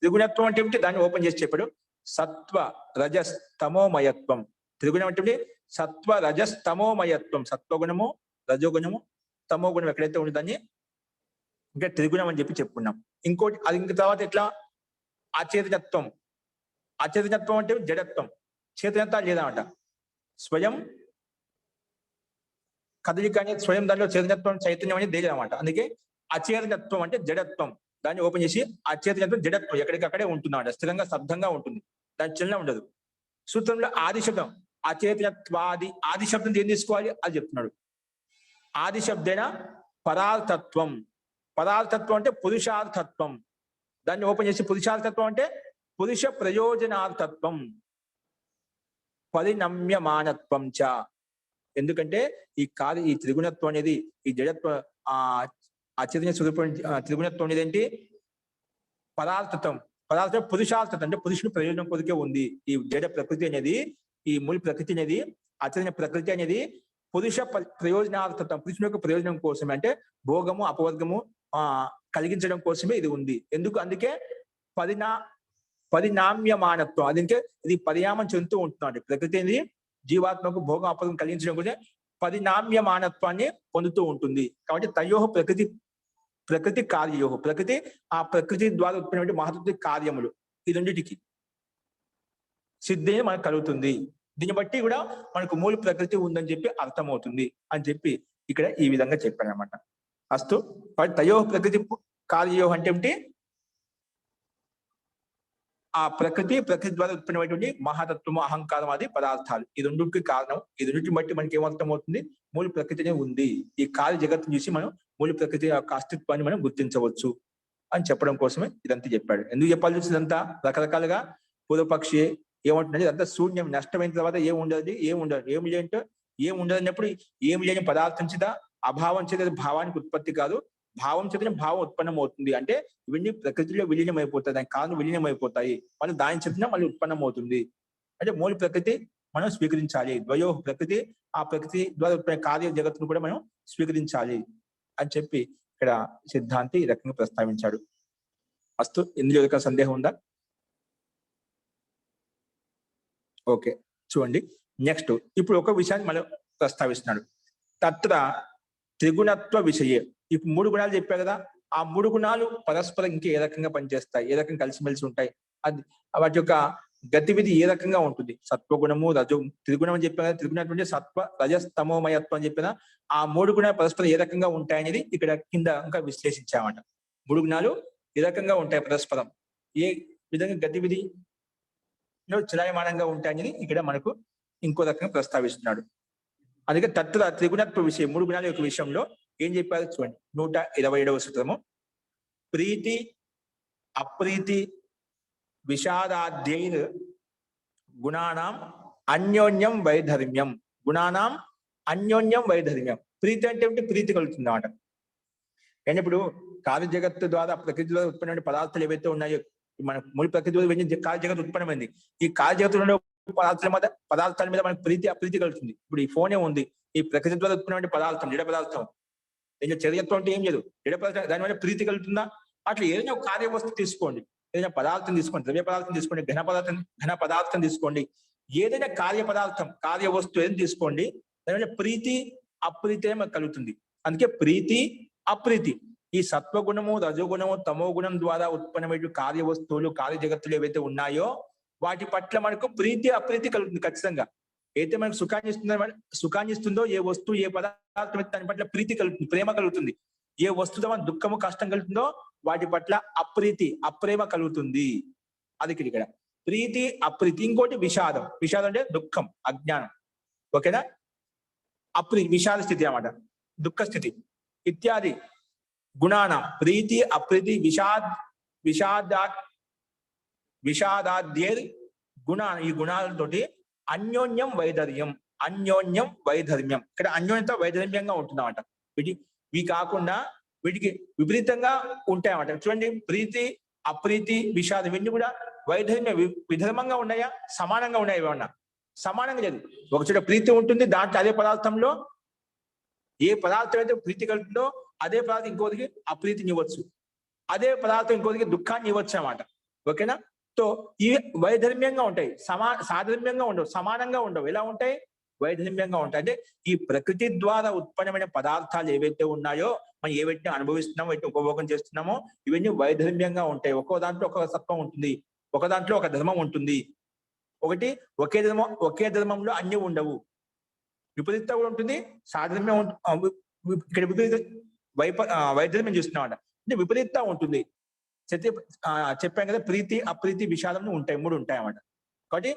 త్రిగుణత్వం అంటే ఏమిటి, దాన్ని ఓపెన్ చేసి చెప్పాడు. సత్వ రజస్ తమోమయత్వం. త్రిగుణం అంటే సత్వ రజస్ తమోమయత్వం. సత్వగుణము, రజోగుణము, తమోగుణం ఎక్కడైతే ఉంది దాన్ని ఇంకా త్రిగుణం అని చెప్పి చెప్పుకున్నాం. ఇంకోటి అది ఇంక తర్వాత ఎట్లా, అచేతనత్వం అంటే జడత్వం. చేతనత్వం లేదన్నమాట, స్వయం కదలిక అనేది స్వయం, దానిలో చేతనత్వం, చైతన్యం అనేది లేదు అనమాట. అందుకే అచేతనత్వం అంటే జడత్వం. దాన్ని ఓపెన్ చేసి ఆ చైతన్యత్వం జడత్వం ఎక్కడికక్కడే ఉంటుందన్నమాట, స్థిరంగా స్తబ్దంగా ఉంటుంది, దాని చలనం ఉండదు. సూత్రంలో ఆది శబ్దం అచేతనత్వాది, ఆది శబ్దం ఏం తీసుకోవాలి అది చెప్తున్నాడు. ఆది శబ్దేన పరార్థత్వం, పరార్థత్వం అంటే పురుషార్థత్వం. దాన్ని ఓపెన్ చేసి పురుషార్థత్వం అంటే పురుష ప్రయోజనార్థత్వం, పరిణమ్యమానత్వం చ. ఎందుకంటే ఈ త్రిగుణత్వం అనేది, ఈ జడత్వ ఆ చైతన్య స్వరూపం త్రిగుణత్వం అనేది ఏంటి, పదార్థత్వం. పదార్థం పురుషార్థత్వం అంటే పురుషుని ప్రయోజనం కొరికే ఉంది. ఈ జడ ప్రకృతి అనేది, ఈ మూల ప్రకృతి అనేది, ఆచరణ ప్రకృతి అనేది పురుష ప్రయోజనార్థత్వం, పురుషుని యొక్క ప్రయోజనం కోసమే, అంటే భోగము అపవర్గము కలిగించడం కోసమే ఇది ఉంది. అందుకే పరిణామ్యమానత్వం, అందుకే ఇది పరిణామం చెందుతూ ఉంటున్నాడు. ప్రకృతి అనేది జీవాత్మకు భోగం అపవర్గం కలిగించడం కోసం పరిణామ్యమానత్వాన్ని పొందుతూ ఉంటుంది. కాబట్టి తయోహ ప్రకృతి కార్యయోహ, ప్రకృతి ఆ ప్రకృతి ద్వారా ఉత్పన్నమైన మహత్వ కార్యములు, ఈ రెండింటికి సిద్ధి మనకు కలుగుతుంది. దీన్ని బట్టి కూడా మనకు మూల ప్రకృతి ఉందని చెప్పి అర్థమవుతుంది అని చెప్పి ఇక్కడ ఈ విధంగా చెప్పాను అనమాట. అస్తు తయోహ ప్రకృతి కార్యయోహ అంటే ఏమిటి, ఆ ప్రకృతి ద్వారా ఉత్పన్నమైనటువంటి మహాతత్వము అహంకారం అది పదార్థాలు, ఈ రెండుకి కారణం. ఈ రెండింటిని బట్టి మనకి ఏమర్థమవుతుంది, మూల ప్రకృతినే ఉంది. ఈ కార్య జగత్తును చూసి మనం మూల ప్రకృతి యొక్క అస్తిత్వాన్ని మనం గుర్తించవచ్చు అని చెప్పడం కోసమే ఇదంతా చెప్పాడు. ఎందుకు చెప్పాల్సి వచ్చింది ఇదంతా? రకరకాలుగా పూర్వపక్షి ఏమంటున్నది, ఇదంతా శూన్యం, నష్టమైన తర్వాత ఏముండదు, ఏముండదన్నప్పుడు ఏమి లేని పదార్థం చేత అభావం చేత భావానికి ఉత్పత్తి కాదు, భావం చేతనే భావం ఉత్పన్నం అవుతుంది. అంటే ఇవన్నీ ప్రకృతిలో విలీనం అయిపోతాయి, దాని కారణం విలీనం అయిపోతాయి, మళ్ళీ దాని చేతనే మళ్ళీ ఉత్పన్నం అవుతుంది. అంటే మూల ప్రకృతి మనం స్వీకరించాలి. ద్వయో ప్రకృతి, ఆ ప్రకృతి ద్వారా ఉత్పన్న కార్య జగత్తును కూడా మనం స్వీకరించాలి అని చెప్పి ఇక్కడ సిద్ధాంతి ఈ రకంగా ప్రస్తావించాడు. అస్తు, ఇందులో ఏదైనా సందేహం ఉందా? ఓకే, చూడండి నెక్స్ట్. ఇప్పుడు ఒక విషయాన్ని మనం ప్రస్తావిస్తున్నాడు. తత్ర త్రిగుణత్వ విషయే. ఇప్పుడు 3 గుణాలు చెప్పారు కదా, ఆ 3 గుణాలు పరస్పరం ఇంకా ఏ రకంగా పనిచేస్తాయి, ఏ రకంగా కలిసిమెలిసి ఉంటాయి, అది వాటి యొక్క గతివిధి ఏ రకంగా ఉంటుంది. సత్వగుణము రజో త్రిగుణం అని చెప్పారు కదా, త్రిగుణం అంటే సత్వ రజస్తమోమయత్వం అని చెప్పిన ఆ 3 గుణాలు పరస్పరం ఏ రకంగా ఉంటాయనేది ఇక్కడ కింద ఇంకా విశ్లేషించామట. 3 గుణాలు ఏ రకంగా ఉంటాయి, పరస్పరం ఏ విధంగా గతివిధి చలాయమానంగా ఉంటాయని ఇక్కడ మనకు ఇంకో రకంగా ప్రస్తావిస్తున్నాడు. అందుకే తత్వ త్రిగుణత్వ విషయం, 3 గుణాల యొక్క విషయంలో ఏం చెప్పారు చూడండి. 127వ సూత్రము. ప్రీతి అప్రీతి విషాదాద్యైర్ గుణానాం అన్యోన్యం వైధర్మ్యం. గుణానాం అన్యోన్యం వైధర్మ్యం. ప్రీతి అంటే ఏమిటి? ప్రీతి కలుగుతుంది అన్నమాట. కానీ ఇప్పుడు కార్య జగత్తు ద్వారా ప్రకృతిలో ఉత్పన్నమైన పదార్థాలు ఏవైతే ఉన్నాయో, మన మూల ప్రకృతి కార్య జగత్తు ఉత్పన్నమైంది. ఈ కార్య జగత్తులో పదార్థాల మీద మనకు ప్రీతి అప్రీతి కలుగుతుంది. ఇప్పుడు ఈ ఫోనే ఉంది, ఈ ప్రకృతి ద్వారా ఉత్పన్నమైన పదార్థం, జడ పదార్థం. ఇంకా చర్యత్వం అంటే ఏం లేదు, జడ పదార్థం, దానివల్ల ప్రీతి కలుగుతుందా? అట్లా ఏదైనా ఒక కార్య వస్తువు తీసుకోండి, ఏదైనా పదార్థం తీసుకోండి, ద్రవ్య పదార్థం తీసుకోండి, ఘన పదార్థం తీసుకోండి, ఏదైనా కార్య పదార్థం, కార్య వస్తువు ఏదైనా తీసుకోండి, దానివల్ల ప్రీతి అప్రీతి మనకు కలుగుతుంది. అందుకే ప్రీతి అప్రీతి, ఈ సత్వగుణము రజోగుణము తమో గుణం ద్వారా ఉత్పన్నమైన కార్య వస్తువులు, కార్య జగత్తులు ఏవైతే ఉన్నాయో వాటి పట్ల మనకు ప్రీతి అప్రీతి కలుగుతుంది ఖచ్చితంగా. అయితే మనకు సుఖాన్ని ఇస్తుందో ఏ వస్తువు, ఏ పదార్థం దాని పట్ల ప్రీతి కలుగుతుంది, ప్రేమ కలుగుతుంది. ఏ వస్తువుతో మన దుఃఖము కష్టం కలుగుతుందో వాటి పట్ల అప్రీతి అప్రేమ కలుగుతుంది. అది ఇక్కడ ప్రీతి అప్రీతి. ఇంకోటి విషాదం. విషాదం అంటే దుఃఖం, అజ్ఞానం. ఓకేనా? అప్రీతి విషాద స్థితి అన్నమాట, దుఃఖ స్థితి. ఇత్యాది గుణాన ప్రీతి అప్రీతి విషాదాద్యేర్ గుణ, ఈ గుణాలతోటి అన్యోన్యం వైధర్మ్యం. అన్యోన్యం వైధర్మ్యం, ఇక్కడ అన్యోన్యత వైధర్మ్యంగా ఉంటుందన్నమాట. ఇవి కాకుండా వీటికి విపరీతంగా ఉంటాయన్నమాట. చూడండి, ప్రీతి అప్రీతి విషాదం ఇవన్నీ కూడా వైధర్మ్య విధర్మంగా ఉన్నాయా, సమానంగా ఉన్నాయా? ఏమన్నా సమానంగా లేదు. ఒక చోట ప్రీతి ఉంటుంది, దాంట్లో అదే పదార్థంలో ఏ పదార్థం అయితే ప్రీతి కలుగుతుందో అదే పదార్థం ఇంకోదికి అప్రీతిని ఇవ్వచ్చు, అదే పదార్థం ఇంకోదికి దుఃఖాన్ని ఇవ్వచ్చు అన్నమాట. ఓకేనా? సో ఇవి వైధర్మ్యంగా ఉంటాయి, సాధర్మ్యంగా ఉండవు, సమానంగా ఉండవు. ఎలా ఉంటాయి? వైధర్మ్యంగా ఉంటాయి. అంటే ఈ ప్రకృతి ద్వారా ఉత్పన్నమైన పదార్థాలు ఏవైతే ఉన్నాయో, మనం ఏవైతే అనుభవిస్తున్నామో, ఏవైతే ఉపభోగం చేస్తున్నామో, ఇవన్నీ వైధర్మ్యంగా ఉంటాయి. ఒక్కో దాంట్లో ఒక సత్వం ఉంటుంది, ఒక దాంట్లో ఒక ధర్మం ఉంటుంది. ఒకే ధర్మంలో అన్ని ఉండవు. విపరీత కూడా ఉంటుంది, సాధర్మ్యం ఇక్కడ విపరీత వైధర్మ్యం చూస్తున్నాం అంటే విపరీత ఉంటుంది. సత్య చెప్పాం కదా, ప్రీతి అప్రీతి విషాదం ఉంటాయి, 3 ఉంటాయి అన్నమాట. కాబట్టి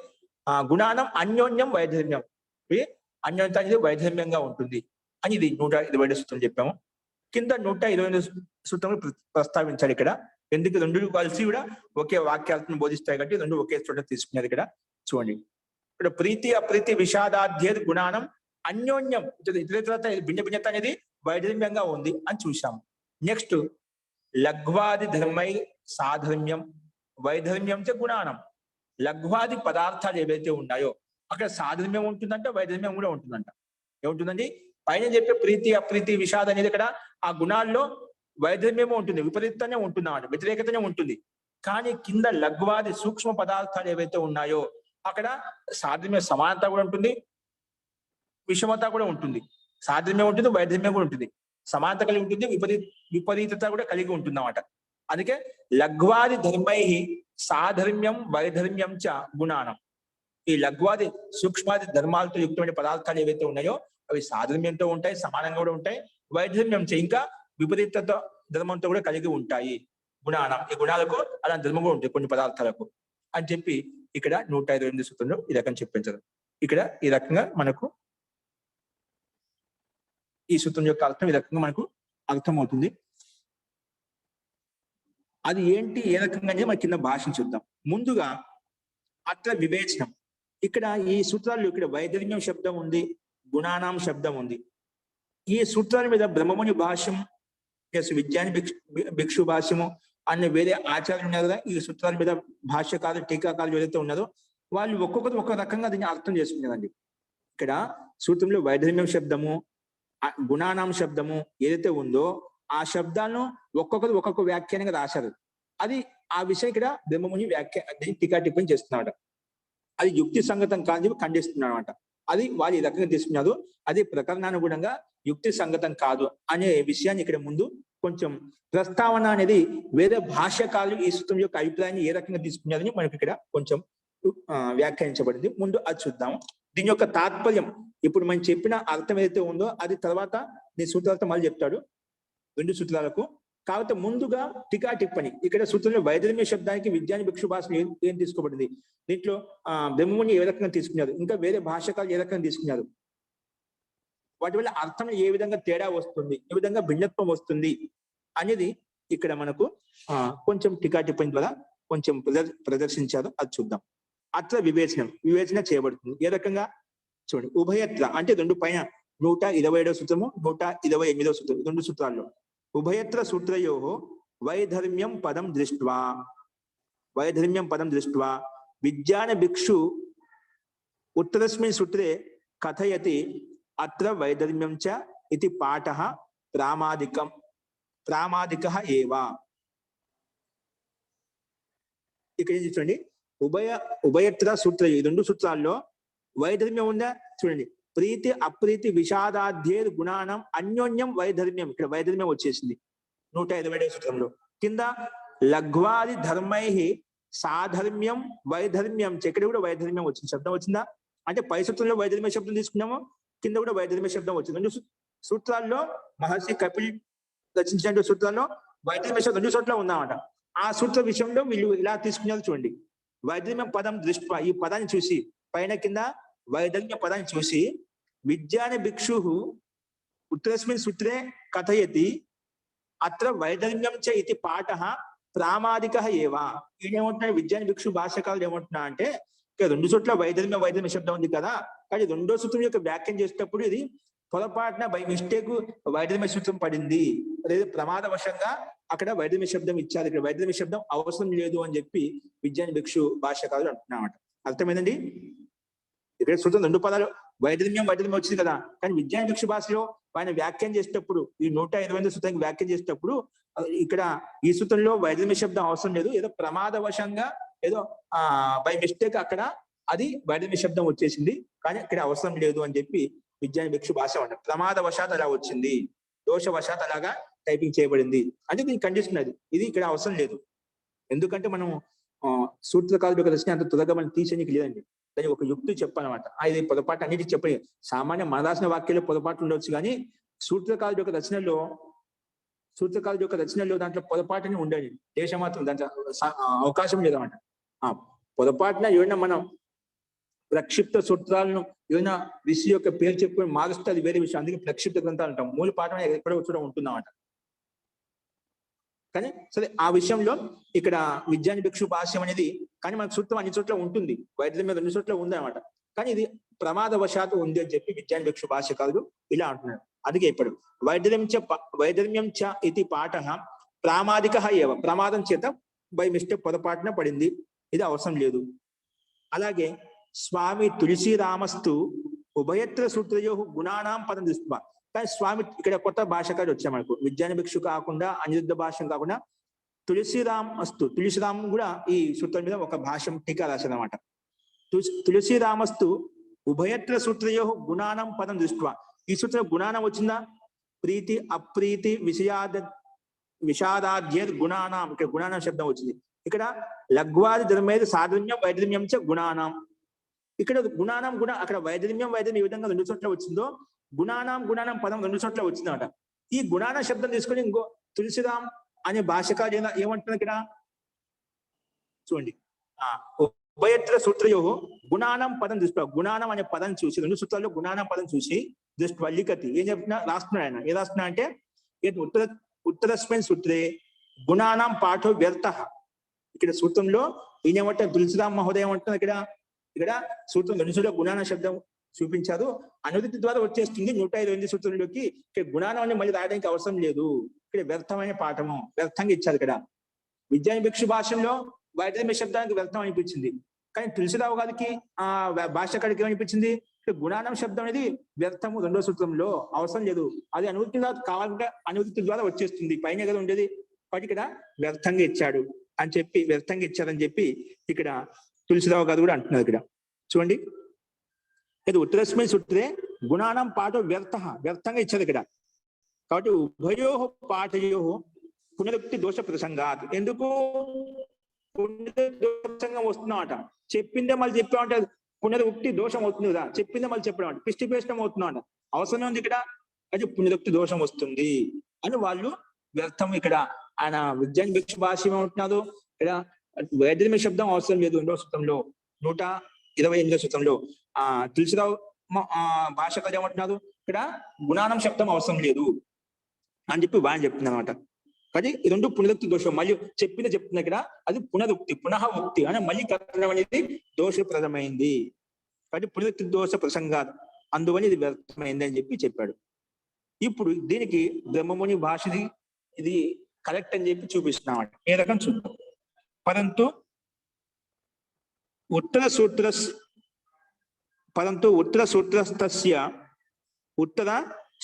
గుణానం అన్యోన్యం వైధర్మ్యం, అన్యోన్యత అనేది వైధర్మ్యంగా ఉంటుంది అని ఇది 120 సూత్రం చెప్పాము. కింద 128 సూత్రం ప్రస్తావించారు ఇక్కడ. ఎందుకు 2 కలిసి కూడా ఒకే వాక్యాలను బోధిస్తాయి కాబట్టి 2 ఒకే చోట తీసుకున్నారు ఇక్కడ. చూడండి, ఇక్కడ ప్రీతి అప్రీతి విషాదాధ్యేర్ గుణానం అన్యోన్యం, ఇతర భిన్న భిన్నత అనేది వైధర్మ్యంగా ఉంది అని చూసాము. నెక్స్ట్ లఘ్వాది ధర్మై సాధర్మ్యం వైధర్మ్యం చ గుణానం. లఘ్వాది పదార్థాలు ఏవైతే ఉన్నాయో అక్కడ సాధర్మ్యం ఉంటుందంట, వైధర్మ్యం కూడా ఉంటుందంట. ఏముంటుందండి? పైన చెప్పే ప్రీతి అప్రీతి విషాదం అనేది ఇక్కడ ఆ గుణాల్లో వైధర్మ్యమే ఉంటుంది, విపరీతనే ఉంటుంది అన్నమాట, వ్యతిరేకతనే ఉంటుంది. కానీ కింద లఘ్వాది సూక్ష్మ పదార్థాలు ఏవైతే ఉన్నాయో అక్కడ సాధర్మ్య సమానత కూడా ఉంటుంది, విషమత కూడా ఉంటుంది. సాధర్మ్యం ఉంటుంది, వైధర్మ్యం కూడా ఉంటుంది, సమానత కలిగి ఉంటుంది, విపరీతత కూడా కలిగి ఉంటుంది అన్నమాట. అందుకే లఘ్వాది ధర్మై సాధర్మ్యం వైధర్మ్యం చ గుణానం. ఈ లఘ్వాది సూక్ష్మాది ధర్మాలతో యుక్తమైన పదార్థాలు ఏవైతే ఉన్నాయో అవి సాధర్మ్యంతో ఉంటాయి, సమానంగా కూడా ఉంటాయి, వైధర్మ్యం చ ఇంకా విపరీతత ధర్మంతో కూడా కలిగి ఉంటాయి. గుణానం, ఈ గుణాలకు అలా ధర్మం కూడా ఉంటాయి కొన్ని పదార్థాలకు అని చెప్పి ఇక్కడ 128 సూత్రంలో ఈ రకంగా చెప్పించారు. ఇక్కడ ఈ రకంగా మనకు ఈ సూత్రం యొక్క అర్థం ఈ రకంగా మనకు అర్థమవుతుంది. అది ఏంటి, ఏ రకంగా అనేది మన కింద భాషను చూద్దాం. ముందుగా అత్ర వివేచనం. ఇక్కడ ఈ సూత్రాలు ఇక్కడ వైధర్మ్యం శబ్దం ఉంది, గుణానాం శబ్దం ఉంది. ఈ సూత్రాల మీద బ్రహ్మముని భాష్యం ప్లస్ విజ్ఞాని భిక్షు భాష్యము అనే వేరే ఆచార్యులు ఉన్నారు కదా, ఈ సూత్రాల మీద భాష్యకారులు టీకాకారులు ఏదైతే ఉన్నారో వాళ్ళు ఒక్కొక్కరు ఒక్కొక్క రకంగా దీన్ని అర్థం చేసుకున్నారండి. ఇక్కడ సూత్రంలో వైధర్మ్యం శబ్దము గుణానాం శబ్దము ఏదైతే ఉందో ఆ శబ్దాలను ఒక్కొక్కరు ఒక్కొక్క వ్యాఖ్యానంగా రాశారు. అది ఆ విషయం ఇక్కడ బ్రహ్మముని టీకా టిప్పని చేస్తున్నాడు. అది యుక్తి సంగతం కాదని చెప్పి ఖండిస్తున్నాడు అనమాట. అది వాళ్ళు ఈ రకంగా తీసుకున్నారు, అది ప్రకరణానుగుణంగా యుక్తి సంగతం కాదు అనే విషయాన్ని ఇక్కడ ముందు కొంచెం ప్రస్తావన అనేది వేరే భాష్యకారులు ఈ సూత్రం యొక్క అభిప్రాయాన్ని ఏ రకంగా తీసుకున్నారని మనకి ఇక్కడ కొంచెం వ్యాఖ్యానించబడింది. ముందు అది చూద్దాం. దీని యొక్క తాత్పర్యం ఇప్పుడు మనం చెప్పిన అర్థం ఏదైతే ఉందో అది తర్వాత నీ సూత్రాలతో మళ్ళీ చెప్తాడు 2 సూత్రాలకు. కాబట్టి ముందుగా టీకా టిప్పని ఇక్కడ సూత్రంలో వైధర్మ్య శబ్దానికి విజ్ఞాని భిక్షు భాష ఏం తీసుకోబడింది, దీంట్లో బ్రహ్మముని ఏ రకంగా తీసుకున్నారు, ఇంకా వేరే భాషకాలు ఏ రకంగా తీసుకున్నారు, వాటి వల్ల అర్థం ఏ విధంగా తేడా వస్తుంది, ఏ విధంగా భిన్నత్వం వస్తుంది అనేది ఇక్కడ మనకు కొంచెం టీకా టిప్పని ద్వారా కొంచెం ప్రదర్శించారు. అది చూద్దాం. అత్ర వివేచన చేయబడుతుంది. ఏ రకంగా చూడండి, ఉభయత్ర అంటే 2 పైన 127 సూత్రము 128 సూత్రం 2 సూత్రాల్లో ఉభయత్ర సూత్రయో వైధర్మ్యం పదం దృష్ట్వా విజ్ఞాన భిక్షు ఉత్తరస్మిన్ సూత్రే కథయతి అత్ర వైధర్మ్యం చ ఇది పాఠః ప్రామాదికః ఏవ. ఇక్కడ ఏం చూడండి, ఉభయత్ర సూత్ర ఈ 2 సూత్రాల్లో వైధర్మ్యం ఉందా చూడండి. ప్రీతి అప్రీతి విషాదాధ్యేర్ గుణానం అన్యోన్యం వైధర్మ్యం, ఇక్కడ వైధర్మ్యం వచ్చేసింది 127 సూత్రంలో. కింద లఘ్వాది ధర్మై సాధర్మ్యం వైధర్మ్యం, ఇక్కడ కూడా వైధర్మ్యం వచ్చింది, శబ్దం వచ్చిందా అంటే పై సూత్రంలో వైధర్మ్య శబ్దం తీసుకున్నాము, కింద కూడా వైధర్మ్య శబ్దం వచ్చింది. 2 సూత్రాల్లో మహర్షి కపిల్ రచించిన సూత్రాల్లో వైధర్మ్య శబ్దం 2 చోట్ల ఉందన్నమాట. ఆ సూత్ర విషయంలో వీళ్ళు ఇలా తీసుకున్నారు చూడండి. వైధర్మ్యం పదం దృష్ట్యా, ఈ పదాన్ని చూసి పైన కింద వైధర్మ్య పదాన్ని చూసి విజ్ఞాన భిక్షు ఉత్తరస్మిన్ సూత్రే కథయతి అత్ర వైధర్మ్యం చ ఇది పాఠః ప్రామాదికః ఏవ. ఈయనేమంటున్నాడు, విజ్ఞాన భిక్షు భాషకారులు ఏమంటున్నా అంటే ఇక్కడ 2 చోట్ల వైధర్మ్య శబ్దం ఉంది కదా, కానీ 2వ సూత్రం యొక్క వ్యాఖ్యానం చేసేటప్పుడు ఇది పొరపాటున బై మిస్టేక్ వైధర్మ్య సూత్రం పడింది, లేదా ప్రమాదవశంగా అక్కడ వైధర్మ్య శబ్దం ఇచ్చారు, ఇక్కడ వైధర్మ్య శబ్దం అవసరం లేదు అని చెప్పి విజ్ఞాన భిక్షు భాషకారులు అంటున్నామట. అర్థమైందండి? ఇక్కడ సూత్రం 2 పదాలు వైధర్మ్యం వచ్చింది కదా, కానీ విజ్ఞాన భిక్షు భాషలో ఆయన వ్యాఖ్యానం చేసేటప్పుడు ఈ 128 సూత్రానికి వ్యాఖ్యానం చేసేటప్పుడు ఇక్కడ ఈ సూత్రంలో వైధర్మ్య శబ్దం అవసరం లేదు, ఏదో ప్రమాదవశంగా ఏదో బై మిస్టేక్ అక్కడ అది వైధర్మ్య శబ్దం వచ్చేసింది, కానీ ఇక్కడ అవసరం లేదు అని చెప్పి విజ్ఞాన భిక్షు భాష అంటారు. ప్రమాదవశాత్ అలా వచ్చింది, దోషవశాత్ అలాగా టైపింగ్ చేయబడింది అంటే దీనికి కండిషన్ అది, ఇది ఇక్కడ అవసరం లేదు. ఎందుకంటే మనం సూత్రకారుల యొక్క రచన అంత త్వరగా మనం తీసేయడానికి లేదండి, దాని ఒక యుక్తి చెప్పాలన్నమాట. ఇది పొరపాటు అన్నిటికీ చెప్పని సామాన్య మన రాసిన వాక్యాల్లో పొరపాటు ఉండవచ్చు, కానీ సూత్రకారుల యొక్క రచనలో సూత్రకారుల యొక్క రచనలో దాంట్లో పొరపాటుని ఉండేది దేశమాత్రం దాంట్లో అవకాశం లేదన్నమాట. పొరపాటున ఏమైనా మనం ప్రక్షిప్త సూత్రాలను ఏదైనా ఋషి యొక్క పేరు చెప్పుకొని మారుస్తే అది వేరే విషయం. అందుకే ప్రక్షిప్త గ్రంథాలు అంటాం. మూల పాఠం ఎక్కడో కూడా ఉంటుందన్నమాట. కానీ సరే, ఆ విషయంలో ఇక్కడ విద్యాని భిక్షు భాష్యం అనేది, కానీ మనకు సూత్రం అన్ని చోట్ల ఉంటుంది, వైద్యం మీద 2 చోట్ల ఉంది అనమాట. కానీ ఇది ప్రమాదవశాత్తు ఉంది అని చెప్పి విద్యాని భిక్షు భాష్యకారులు ఇలా అంటున్నారు. అందుకే ఇప్పుడు వైద్యం చ ఇది పాఠ ప్రామాదిక ఏవ, ప్రమాదం చేత బై మిస్టేక్ పొరపాటున పడింది, ఇది అవసరం లేదు. అలాగే స్వామి తులసీరామస్తు ఉభయత్ర సూత్రయో గుణానాం పదం దృష్ట్యా. కానీ స్వామి ఇక్కడ కొత్త భాషకారు వచ్చాయి మనకు, విద్యాని భిక్షు కాకుండా అనిరుద్ధ భాష్యం కాకుండా తులసిరామ్ కూడా ఈ సూత్రం మీద ఒక భాష్యం టీకా రాశారు అనమాట. తులసిరామస్తు ఉభయత్ర సూత్రయో గుణానం పదం దృష్ట్యా. ఈ సూత్రం గుణానం వచ్చిందా? ప్రీతి అప్రీతి విషాదాధ్య గుణానం, ఇక్కడ గుణానం శబ్దం వచ్చింది. ఇక్కడ లఘ్వాది ధర్మేది సాధర్మ్యం వైధర్మ్యం చ గుణానం. ఇక్కడ గుణానం అక్కడ వైధర్మ్యం ఈ విధంగా 2 చోట్ల వచ్చిందో, గుణానం పదం 2 చోట్ల వచ్చిందన్నమాట. ఈ గుణాన శబ్దం తీసుకొని ఇంకో తులసిరామ్ అనే భాషకారు ఏమంటున్నారు ఇక్కడ చూడండి. ఉభయత్ర సూత్రయో గుణానం పదం దృష్ట్యా, గుణానం అనే పదం చూసి 2 సూత్రాల్లో గుణానం పదం చూసి దృష్ట్యా లిఖతి ఏం చెప్తున్నా రాస్తున్నాడు ఆయన. ఏ రాస్తున్నా అంటే ఉత్తరస్మిన్ సూత్రే గుణానం పాఠో వ్యర్థ. ఇక్కడ సూత్రంలో ఈయన ఏమంటారు, తులసిరామ్ మహోదయం అంటున్నారు. ఇక్కడ సూత్రం 2 చోట్ల గుణాన శబ్దం చూపించారు, అనుదితి ద్వారా వచ్చేస్తుంది 128 సూత్రంలోకి. ఇక్కడ గుణానం అని మళ్ళీ రాయడానికి అవసరం లేదు, ఇక్కడ వ్యర్థమైన పాఠము వ్యర్థంగా ఇచ్చారు. ఇక్కడ విద్యాని భిక్షు భాషలో వైద్య శబ్దానికి వ్యర్థం అనిపించింది, కానీ తులసిరావు గారికి ఆ భాషకాడికి ఏమనిపించింది, ఇక్కడ గుణానం శబ్దం అనేది వ్యర్థము 2వ సూత్రంలో అవసరం లేదు, అది అనువృత్తి ద్వారా కావాలంటే అనువృత్తి ద్వారా వచ్చేస్తుంది, పైన కదా ఉండేది, కాబట్టి ఇక్కడ వ్యర్థంగా ఇచ్చాడు అని చెప్పి వ్యర్థంగా ఇచ్చారని చెప్పి ఇక్కడ తులసిరావు గారు కూడా అంటున్నారు. ఇక్కడ చూడండి, ఇది ఉత్తరస్మిన్ సూత్రే గుణానం పాఠో వ్యర్థంగా ఇచ్చారు ఇక్కడ. కాబట్టి ఉభయో పాఠయో పునరుక్తి దోష ప్రసంగాత్. ఎందుకు పునరుక్తి వస్తున్నామట, చెప్పిందే మళ్ళీ చెప్పామంటే పునరుక్తి దోషం అవుతుంది కదా, చెప్పిందే మళ్ళీ చెప్పడం పిష్టి పేష్టం అవుతున్నామంట, అవసరం ఉంది ఇక్కడ, అది పునరుక్తి దోషం వస్తుంది అని వాళ్ళు వ్యర్థం. ఇక్కడ ఆయన విద్యాని భిక్షు భాష ఏమంటున్నారు, ఇక్కడ వైద్యమే శబ్దం అవసరం లేదు 2వ సూత్రంలో, 128వ సూత్రంలో. తులసిరావు భాషకారు ఏమంటున్నారు, ఇక్కడ గుణానం శబ్దం అవసరం లేదు అని చెప్పి వాళ్ళు చెప్తుంది అనమాట. కానీ ఈ 2 పునరుక్తి దోషం, మళ్ళీ చెప్తున్నా ఇక్కడ అది పునరుక్తి పునః ఉక్తి అని మళ్ళీ కథనం అనేది దోషప్రదమైంది, కాబట్టి పునరుక్తి దోష ప్రసంగా, అందువల్ల ఇది వ్యర్థమైంది అని చెప్పాడు. ఇప్పుడు దీనికి బ్రహ్మముని భాషది ఇది కరెక్ట్ అని చెప్పి చూపిస్తున్నాం. ఏ రకం చూద్దాం. పరంతు ఉత్తర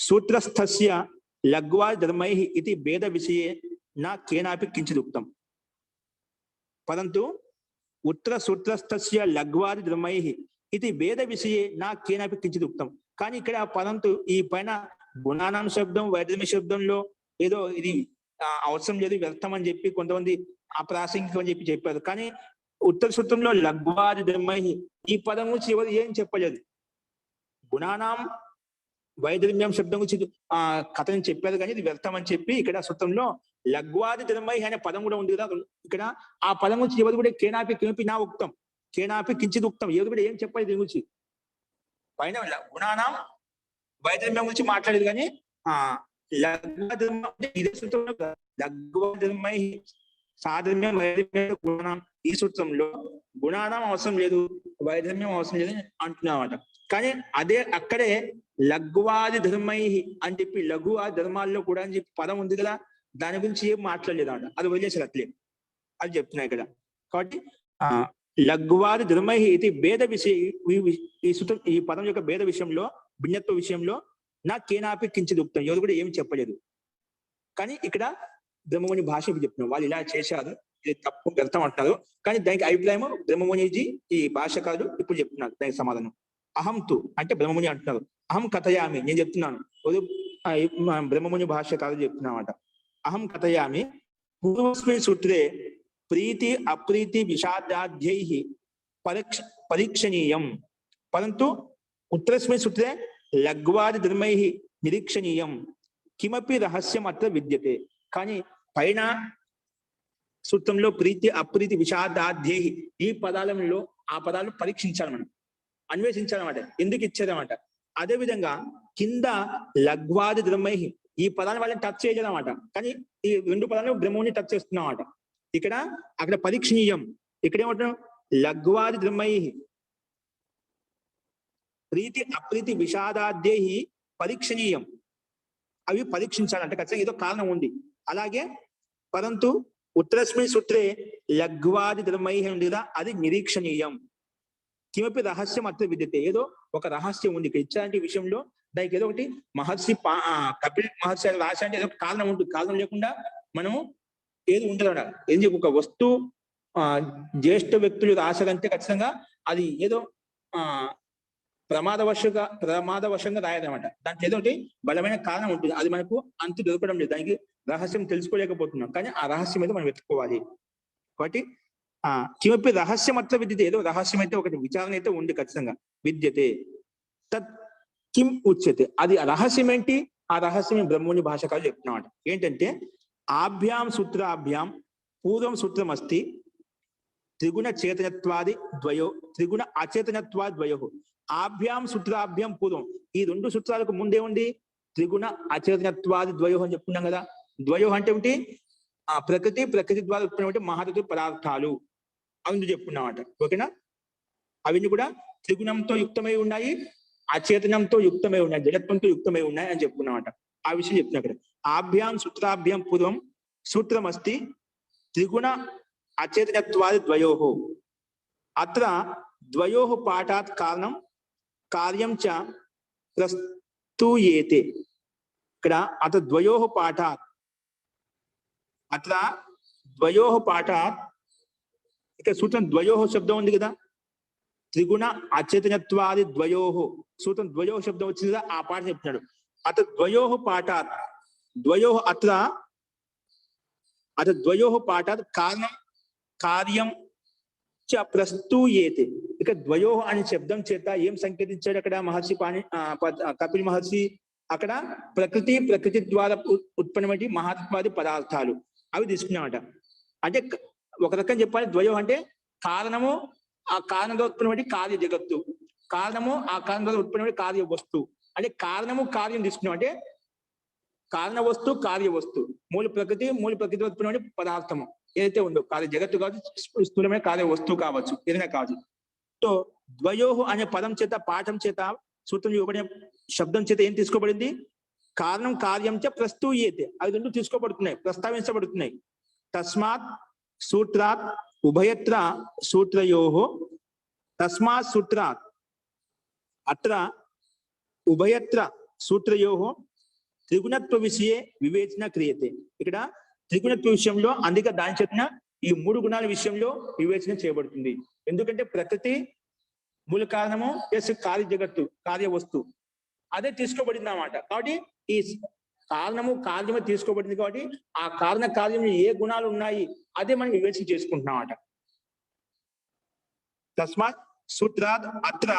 సూత్రస్థస్య లఘ్వాది ధర్మైః ఇతి భేద విషయే నా కేనాపి కించిదుక్తం. పరంతు ఉత్తర సూత్రస్థస్య లఘ్వాది ధర్మైః ఇది భేద విషయే నా కేనాపి కించిదుక్తం. కానీ ఇక్కడ పరంతు ఈ పైన గుణానం శబ్దం వైద్యమ శబ్దంలో ఏదో ఇది అవసరం లేదు వ్యర్థం అని చెప్పి కొంతమంది అప్రాసంగికం అని చెప్పారు. కానీ ఉత్తర సూత్రంలో లఘ్వాది ధర్మైః ఈ పదం గురించి ఎవరు ఏం చెప్పలేదు. గుణానాం వైధర్మ్యం శబ్దం గురించి కథని చెప్పారు, కానీ ఇది వ్యర్థం అని చెప్పి ఇక్కడ సూత్రంలో లఘ్వాది ధర్మైః అనే పదం కూడా ఉంది కదా. ఇక్కడ ఆ పదం గురించి ఎవరు కూడా కేనాపి కిమపి నా ఉక్తం, కేనాపి కించిత్ ఉక్తం, ఎవరు కూడా ఏం చెప్పాలి దీని గురించి. పైన గుణానాం వైధర్మ్యం గురించి మాట్లాడేది, కానీ ఇదే సూత్రంలో లఘ్వాది ధర్మైః సాధర్మ్యం వైధర్మ్యం గుణానం, ఈ సూత్రంలో గుణానం అవసరం లేదు వైధర్మ్యం అవసరం లేదు అంటున్నామట. కానీ అదే అక్కడే లఘ్వాది ధర్మైః అని చెప్పి లఘువాది ధర్మాల్లో కూడా అని చెప్పి పదం ఉంది కదా, దాని గురించి ఏం మాట్లాడలేదు అంట, అది వదిలేసారు అట్లే, అది చెప్తున్నా ఇక్కడ. కాబట్టి లఘ్వాది ధర్మైః ఇది భేద విషయ, ఈ సూత్రం ఈ పదం యొక్క భేద విషయంలో భిన్నత్వ విషయంలో నా కేనాపి కించిదుక్తం, ఎవరు కూడా ఏమి చెప్పలేదు. కానీ ఇక్కడ బ్రహ్మముని భాష చెప్తున్నారు, వాళ్ళు ఇలా చేశారు, ఇది తప్పు వ్యర్థం అంటున్నారు. కానీ దానికి అభిప్రాయం బ్రహ్మమునిజీ ఈ భాషకారులు ఇప్పుడు చెప్తున్నారు దానికి సమాధానం. అహంతు అంటే బ్రహ్మముని అంటున్నారు, అహం కథయామి నేను చెప్తున్నాను, బ్రహ్మముని భాషకారులు చెప్తున్నామట. అహం కథయామి పూర్వస్మిన్ సూత్రే ప్రీతి అప్రీతి విషాదాధ్యైః పరీక్షణీయం, పరంతు ఉత్తరస్మిన్ సూత్రే లఘ్వాది ధర్మైః నిరీక్షణీయం, కిమపి రహస్యం అత్ర విద్యతే. కానీ పైన సూత్రంలో ప్రీతి అప్రీతి విషాదాధ్యేహి ఈ పదాలలో ఆ పదాలను పరీక్షించాలి, మనం అన్వేషించాలన్నమాట, ఎందుకు ఇచ్చేదన్నమాట. అదే విధంగా కింద లఘ్వాది ద్రమై ఈ పదాన్ని వాళ్ళని టచ్ చేయదన్నమాట, కానీ ఈ రెండు పదాలను బ్రహ్మని టచ్ చేస్తున్నాం అన్నమాట. ఇక్కడ అక్కడ పరీక్షణీయం, ఇక్కడ ఏమంటున్నాం లఘ్వాది ద్రమై ప్రీతి అప్రీతి విషాదాధ్యేహి పరీక్షణీయం, అవి పరీక్షించాలంటే ఖచ్చితంగా ఏదో కారణం ఉంది. అలాగే పరంతు ఉత్తరస్మిన్ సూత్రే లఘ్వాది ధర్మై ఉంది కదా, అది నిరీక్షణీయం. కిమపి రహస్యం అత్ర విద్యతే, ఏదో ఒక రహస్యం ఉంది ఇక్కడ ఇచ్చారంటే ఈ విషయంలో, దానికి ఏదో ఒకటి మహర్షి కపిల్ మహర్షి రాశారంటే ఏదో ఒక కారణం ఉంటుంది, కారణం లేకుండా మనము ఏది ఉండదు. ఏం చెప్పి ఒక వస్తువు జ్యేష్ఠ వ్యక్తులు రాశారంటే ఖచ్చితంగా అది ఏదో ప్రమాదవశంగా రాయదనమాట, దానికి ఏదో ఒకటి బలమైన కారణం ఉంటుంది, అది మనకు అంత దొరకడం లేదు, దానికి రహస్యం తెలుసుకోలేకపోతున్నాం, కానీ ఆ రహస్యం అయితే మనం వెతుక్కోవాలి. కాబట్టి కిమపి రహస్యం అట్లా విద్యతే, ఏదో రహస్యం అయితే ఒకటి విచారణ అయితే ఉంది ఖచ్చితంగా, విద్యతే తత్ కిం ఉచ్యతే, అది రహస్యం ఏంటి, ఆ రహస్యం బ్రహ్మోని భాషకాలు చెప్తున్నమాట. ఏంటంటే ఆభ్యాం సూత్రాభ్యాం పూర్వం సూత్రం అస్తి త్రిగుణ చేతనత్వాది ద్వయో త్రిగుణ అచేతనత్వాది ద్వయో. ఆభ్యాం సూత్రాభ్యాం పూర్వం, ఈ రెండు సూత్రాలకు ముందే ఉంది త్రిగుణ అచేతనత్వాది ద్వయో అని చెప్పుకున్నాం కదా. ద్వయో అంటే ఏమిటి, ప్రకృతి ద్వారా ఉత్పన్నమైన మహాతత్వ పదార్థాలు అవి చెప్పుకున్నామట. ఓకేనా, అవన్నీ కూడా త్రిగుణంతో యుక్తమై ఉన్నాయి, అచేతనంతో యుక్తమై ఉన్నాయి, జడత్వంతో యుక్తమై ఉన్నాయి అని చెప్పుకున్నామట. ఆ విషయం చెప్తున్నా అక్కడ. ఆభ్యాం సూత్రాభ్యాం పూర్వం సూత్రం అస్తి త్రిగుణ అచేతనత్వాది ద్వయో అత్ర ద్వయో పాఠాత్ కారణం కార్యం చ ప్రస్తూయేతే. ఇక్కడ అత్ర ద్వయో పాఠాత్, అత్ర ద్వయో పాఠాత్, ఇక్కడ సూత్రం ద్వయో శబ్దం ఉంది కదా, త్రిగుణ అచేతనత్వాది ద్వయో, సూత్రం ద్వయో శబ్దం వచ్చింది కదా, ఆ పాఠం చెప్తున్నాడు. అత ద్వయో పాఠాత్, ద్వయో అత్ర ద్వయో పాఠాత్ కారణం కార్యం చ ప్రస్తూయేతే. ఇక ద్వయో అనే శబ్దం చేత ఏం సంకేతించాడు అక్కడ మహర్షి కపిల్ మహర్షి, అక్కడ ప్రకృతి ద్వారా ఉత్పన్నమైన మహాత్వాది పదార్థాలు అవి తీసుకున్నామట. అంటే ఒక రకం చెప్పాలి, ద్వయో అంటే కారణము, ఆ కారణం ద్వారా ఉత్పన్నమైన కార్య జగత్తు, కారణము ఆ కారణం ద్వారా ఉత్పన్నమైన కార్య వస్తువు, అంటే కారణము కార్యం తీసుకున్నాం, అంటే కారణ వస్తువు కార్య వస్తువు, మూల ప్రకృతి ఉత్పన్నమైన పదార్థము ఏదైతే ఉందో, కార్య జగత్తు కావచ్చు, స్థూలమైన కార్య వస్తువు కావచ్చు, ఏదైనా కావచ్చు. సో ద్వయోహు అనే పదం చేత, పాఠం చేత, సూత్రం ఇవ్వబడిన శబ్దం చేత ఏం తీసుకోబడింది, కారణం కార్యం చ ప్రస్తూయేతే, అవి రెండు తీసుకోబడుతున్నాయి, ప్రస్తావించబడుతున్నాయి. తస్మాత్ సూత్రాత్ ఉభయత్ర సూత్రయోహో, తస్మాత్ సూత్రాత్ అత్ర ఉభయత్ర సూత్రయోహో త్రిగుణత్వ విషయే వివేచన క్రియతే. ఇక్కడ త్రిగుణత్వ విషయంలో, అందుకే దాని చేతన ఈ మూడు గుణాల విషయంలో వివేచన చేయబడుతుంది. ఎందుకంటే ప్రకృతి మూల కారణము ప్లస్ కార్య జగత్తు కార్య వస్తువు అదే తీసుకోబడింది అన్నమాట. కాబట్టి ఈ కారణము కార్యము తీసుకోబడింది, కాబట్టి ఆ కారణ కార్యంలో ఏ గుణాలు ఉన్నాయి అదే మనం వివేచన చేసుకుంటున్నామట. తస్మాత్ సూత్రాత్ అత్ర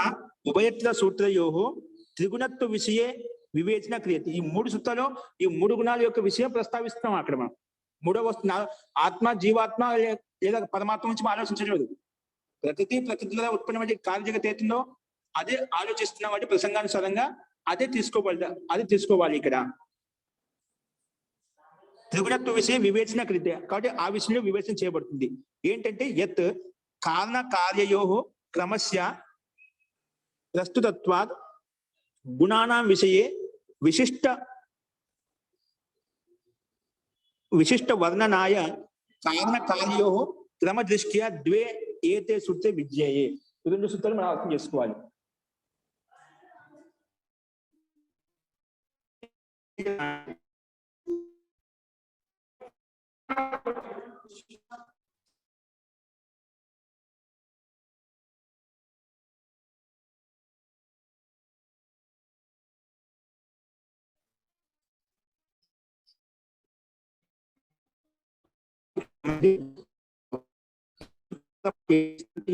ఉభయత్ర సూత్రయోహో త్రిగుణత్వ విషయే వివేచన క్రియతే. ఈ మూడు సూత్రాలు ఈ మూడు గుణాల యొక్క విషయం ప్రస్తావిస్తున్నాం అక్కడ మనం. మూడవ వస్తువు ఆత్మ, జీవాత్మ లేదా పరమాత్మ నుంచి ఆలోచించలేదు. ప్రకృతి ద్వారా ఉత్పన్నమైన కార్యజగత ఏతుందో అదే ఆలోచిస్తున్నాం, అంటే ప్రసంగానుసారంగా అదే తీసుకోవాలి ఇక్కడ. త్రిగుణత్వ విషయం వివేచన క్రియతే, కాబట్టి ఆ విషయంలో వివేచన చేయబడుతుంది. ఏంటంటే యత్ కారణ కార్యయో క్రమస్య ప్రస్తుతత్వాద్ గుణానాం విషయే విశిష్ట వర్ణనాయ కారణ కార్యో క్రమ దృష్ట్యా ద్వే ఏతే సూత్రే విజ్ఞేయే. రెండు సూత్రాలు మనం అర్థం చేసుకోవాలి.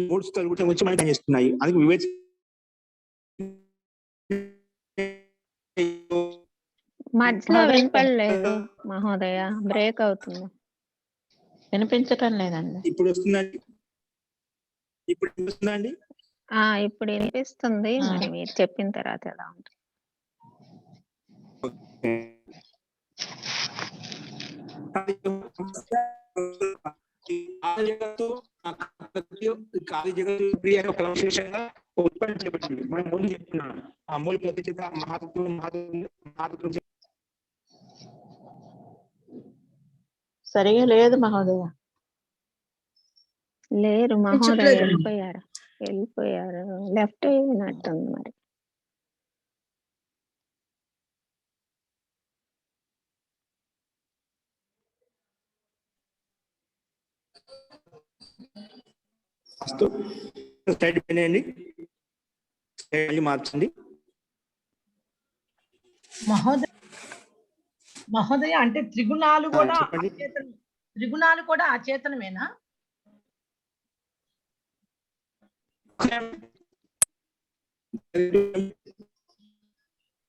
మూడు సూత్రాలు కూడా వచ్చి మనకి చేస్తున్నాయి. అందుకే వివేచన మధ్యలో మహోదయ. వినపడలేదు మహోదయ, బ్రేక్ అవుతుంది. వినిపించటం లేదండి. ఇప్పుడు వస్తుందండి, ఇప్పుడు వస్తుందండి. ఇప్పుడు వినిపిస్తుంది. ఆ. మరి మీరు చెప్పిన తర్వాత ఎలా ఉంటుంది? కాలి జగత్తు క్రియ ఒక విశేషంగా ఉత్పత్తి చేయబడింది. మనం ముందు చెప్తున్నాను ఆ మూల ప్రతిష్ఠిత మహాతత్వం మహాతత్వం సరిగా లేదు మహోదయ. లేరు మహోదయ, వినిపించట్లేదు. వెళ్ళిపోయారు. లెఫ్ట్ అయినట్టుంది మరి. స్లైడ్ పైనండి, స్లైడ్ మార్చండి. మహోదయ అంటే త్రిగుణాలు కూడా చెప్పండి. త్రిగుణాలు కూడా అచేతనమేనా?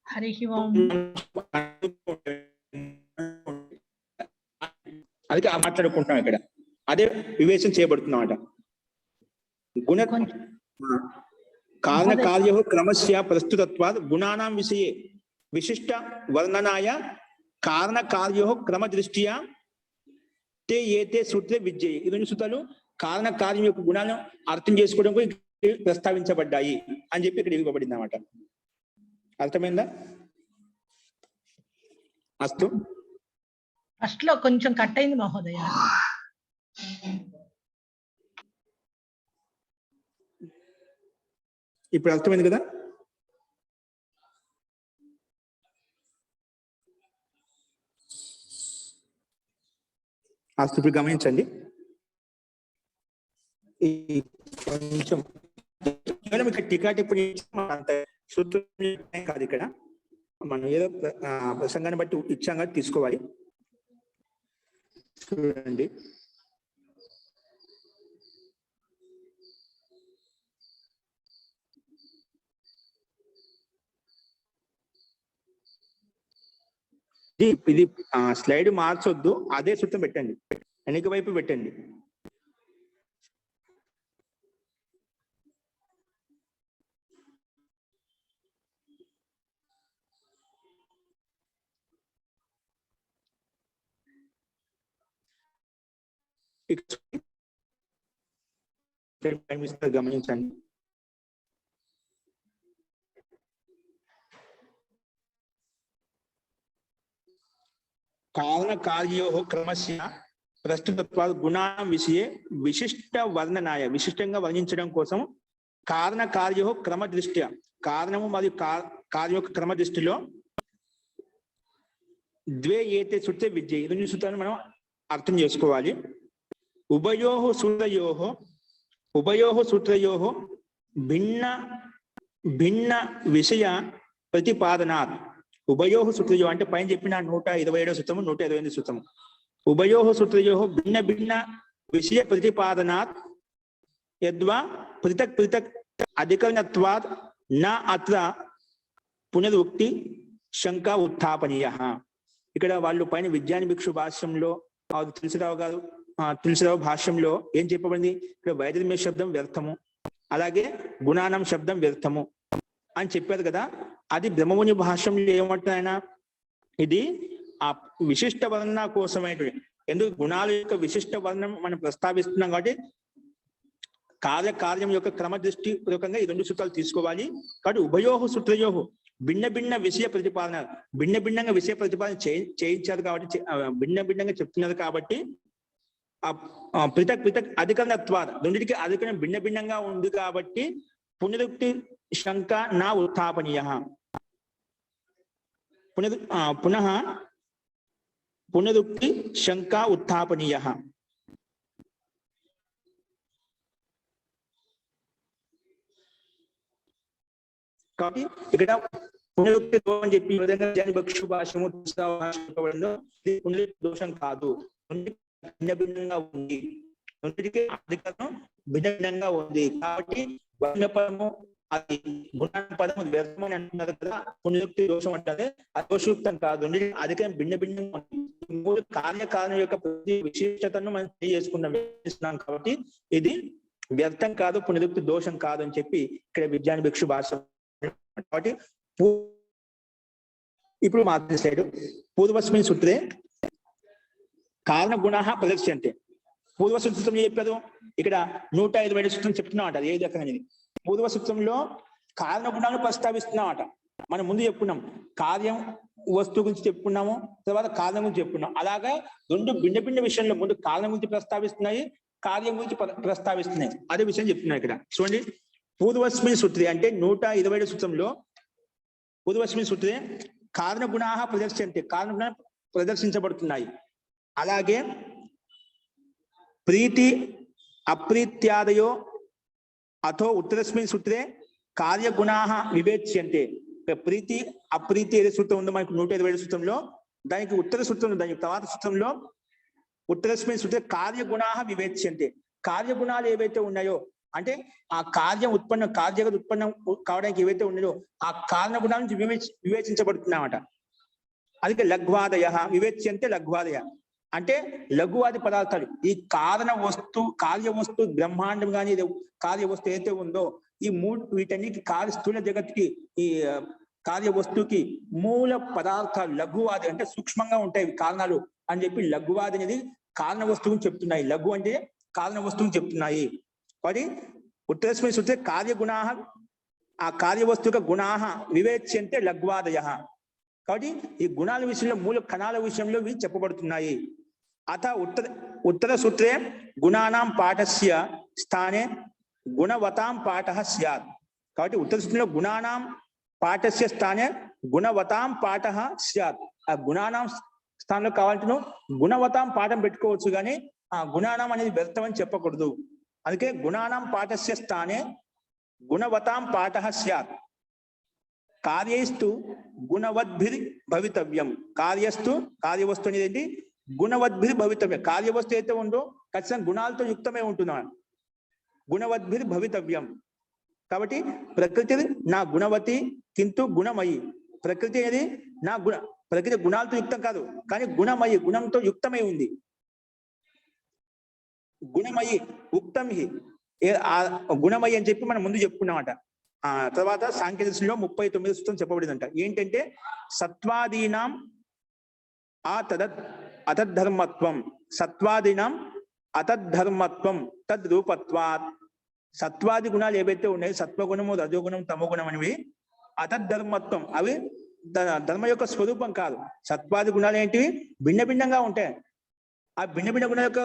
హరి ఓం. అది మాట్లాడుకుంటున్నాం ఇక్కడ, అదే వివేచన చేయబడుతున్నాం అట. గుణ కారణ కార్య క్రమస్య ప్రస్తుతత్వాద్ గుణానాం విషయే విశిష్ట వర్ణనాయ కారణ కార్య క్రమ దృష్ట్యా తే ఏతే సూత్రే విద్యే. ఈ రెండు సూత్రాలు కారణ కార్యం యొక్క గుణాలను అర్థం చేసుకోవడం ప్రస్తావించబడ్డాయి అని చెప్పి ఇక్కడ ఇవ్వబడింది అన్నమాట. అర్థమైందా? అస్తు. ఫస్ట్ లో కొంచెం కట్ అయింది మహోదయ. ఇప్పుడు అర్థమైంది కదా? అస్తు. ఇప్పుడు గమనించండి, ఈ కొంచెం ఇక్కడ టికాట్ ఇప్పుడు అంత సూత్రం కాదు. ఇక్కడ మనం ఏదో ప్రసంగాన్ని బట్టి ఇచ్చాం కదా, తీసుకోవాలి. చూడండి, ఇది స్లైడ్ మార్చొద్దు, అదే సూత్రం పెట్టండి, వెనక వైపు పెట్టండి. గమనించండి. కారణ కార్యో క్రమస్య ప్రస్తుతత్వాద్ గుణానాం విషయే విశిష్ట వర్ణనాయ, విశిష్టంగా వర్ణించడం కోసం కారణ కార్యో క్రమ దృష్ట్యా, కారణము మరియు కార్య యొక్క క్రమ దృష్టిలో ద్వే ఏతే సూత్రే విద్య, ఈ రెండు సూత్రాలను మనం అర్థం చేసుకోవాలి. ఉభయోః సూత్రయోః భిన్న భిన్న విషయ ప్రతిపాదనాత్. ఉభయోః సూత్రయో అంటే పైన చెప్పిన 127వ సూత్రము 128వ సూత్రము. ఉభయోః సూత్రయోః భిన్న భిన్న విషయ ప్రతిపాదనాత్ యద్వా పృథక్ పృథక్ అధికరణత్వాత్ నా అత్ర పునరుక్తి శంకా ఉత్థాపనీయ. ఇక్కడ వాళ్ళు పైన విజ్ఞాన భిక్షు భాష్యంలో తులసిరావు భాష్యంలో ఏం చెప్పబడింది? ఇక్కడ వైద్యమే శబ్దం వ్యర్థము, అలాగే గుణానం శబ్దం వ్యర్థము అని చెప్పారు కదా. అది బ్రహ్మముని భాష్యంలో ఏమంటున్నాయన, ఇది ఆ విశిష్ట వర్ణన కోసమైనటువంటి, ఎందుకు గుణాల యొక్క విశిష్ట వర్ణం మనం ప్రస్తావిస్తున్నాం కాబట్టి కార్యం యొక్క క్రమ దృష్టి పూర్వకంగా ఈ రెండు సూత్రాలు తీసుకోవాలి. కాబట్టి ఉభయోః సూత్రయోః భిన్న భిన్న విషయ ప్రతిపాదన, భిన్న భిన్నంగా విషయ ప్రతిపాదన చేయించారు కాబట్టి, భిన్న భిన్నంగా చెప్తున్నారు కాబట్టి పృథక్ పృథక్ అధికరణత్వాద్, రెండింటికి అధికరణం భిన్న భిన్నంగా ఉంది కాబట్టి పునరుక్తి శంక నా ఉత్థాపనీయ. పునః పునరుక్తి శంకా ఉత్థాపనీయ. కాబట్టి ఇక్కడ పునరుక్తి దోషం అని చెప్పి ఈ విధంగా జనభక్షు భాష్యము పునరుక్తి దోషం కాదు, భిన్న భిన్నంగా ఉంది, రెండింటికి అధికరణం భిన్న భిన్నంగా ఉంది కాబట్టి వర్ణపరము అది గుణాన పదము వ్యర్థమని అంటున్నారు కదా, పునరుక్తి దోషం అంటే అది దోషయుక్తం కాదు. అధికం భిన్న భిన్నంగా మూడు కార్యకారణం యొక్క ప్రతి విశేషతను మనం తెలియజేసుకున్నాం కాబట్టి ఇది వ్యర్థం కాదు, పునరుక్తి దోషం కాదు అని చెప్పి ఇక్కడ విజ్ఞాన భిక్షు భాష. కాబట్టి ఇప్పుడు మాత్రం సైడ్ పూర్వస్మిన్ సూత్రే కారణ గుణ ప్రదర్శంతే. పూర్వ సూత్రం చెప్పారు, ఇక్కడ 127 సూత్రం చెప్తున్నాం అంట. అది ఏ రకం అనేది పూర్వ సూత్రంలో కారణ గుణాలు ప్రస్తావిస్తున్నాం అంట. మనం ముందు చెప్పుకున్నాం కార్యం వస్తువు గురించి చెప్పుకున్నాము, తర్వాత కారణం గురించి చెప్పుకున్నాం. అలాగా రెండు భిన్న భిన్న విషయంలో ముందు కారణం గురించి ప్రస్తావిస్తున్నాయి, కార్యం గురించి ప్రస్తావిస్తున్నాయి. అదే విషయం చెప్తున్నాయి ఇక్కడ చూడండి. పూర్వస్మిన్ సూత్రే అంటే 127 సూత్రంలో పూర్వస్మిన్ సూత్రే కారణ గుణా ప్రదర్శంతే, కారణ గుణాలు ప్రదర్శించబడుతున్నాయి. అలాగే ప్రీతి అప్రీత్యాదయో అథో ఉత్తరస్మిన్ సూత్రే కార్యగుణా వివేచ్యంతే. ప్రీతి అప్రీతి ఏదో సూత్రం ఉందో మనకు 127 సూత్రంలో, దానికి ఉత్తర సూత్రం, దాని తర్వాత సూత్రంలో ఉత్తరస్మిన్ సూత్రే కార్యగుణా వివేచ్యంతే. కార్యగుణాలు ఏవైతే ఉన్నాయో అంటే ఆ కార్యం ఉత్పన్నం, కార్యగత ఉత్పన్నం కావడానికి ఏవైతే ఉన్నాయో ఆ కారణ గుణాల నుంచి వివేచించబడుతున్నామట. అందుకే లఘ్వాదయ వివేచ్యంతే. లఘ్వాదయ అంటే లఘువాది పదార్థాలు, ఈ కారణ వస్తు కార్య వస్తు బ్రహ్మాండం కానీ కార్య వస్తువు ఏదైతే ఉందో ఈ మూడు వీటన్నిటికి స్థూల జగత్తుకి ఈ కార్య వస్తువుకి మూల పదార్థాలు లఘువాది అంటే సూక్ష్మంగా ఉంటాయి కారణాలు అని చెప్పి లఘువాది అనేది కారణ వస్తువుని చెప్తున్నాయి. లఘు అంటే కారణ వస్తువుని చెప్తున్నాయి. కాబట్టి ఉత్తరస్మిన్ సూత్రే కార్యగుణా ఆ కార్యవస్తుక గుణా వివేచ్యంతే లఘ్వాదయ. కాబట్టి ఈ గుణాల విషయంలో మూల కణాల విషయంలో ఇవి చెప్పబడుతున్నాయి. అత ఉత్తర సూత్రే గుణానాం పాఠస్య స్థానే గుణవతాం పాఠ స్యాత్. కాబట్టి ఉత్తర సూత్రంలో గుణానాం పాఠస్య స్థానే గుణవతాం పాఠ స్యాత్. ఆ గుణానాం స్థానంలో కావాలంటే గుణవతాం పాఠం పెట్టుకోవచ్చు, కానీ ఆ గుణానాం అనేది వ్యర్థం అని చెప్పకూడదు. అందుకే గుణానాం పాఠస్య స్థానే గుణవతాం పాఠ స్యాత్. కార్యస్తు గుణవద్భిర్ భవితవ్యం. కార్యస్తు కార్యవస్తు అనేది ఏంటి? గుణవద్భిర్ భవితవ్యం. కార్యవస్తు అయితే ఉందో ఖచ్చితంగా గుణాలతో యుక్తమే ఉంటున్నాడు. గుణవద్భిర్ భవితవ్యం. కాబట్టి ప్రకృతి నా గుణవతి కింటు గుణమయి. ప్రకృతి అనేది నా ప్రకృతి గుణాలతో యుక్తం కాదు, కానీ గుణమయి గుణంతో యుక్తమై ఉంది. గుణమయి ఉక్తం హి గుణమయి అని చెప్పి మనం ముందు చెప్పుకున్నామట. ఆ తర్వాత సాంఖ్యదర్శనంలో 39 సూత్రం చెప్పబడిందంట. ఏంటంటే సత్వాదీనాం అతద్ధర్మత్వం. సత్వాదీనాం అతద్ధర్మత్వం తద్రూపత్వాత్. సత్వాది గుణాలు ఏవైతే ఉన్నాయో సత్వగుణము, రజోగుణం, తమోగుణం అనేవి అతద్ధర్మత్వం, అవి ధర్మ యొక్క స్వరూపం కాదు. సత్వాది గుణాలు ఏంటివి? భిన్న భిన్నంగా ఉంటాయి. ఆ భిన్న భిన్న గుణాల యొక్క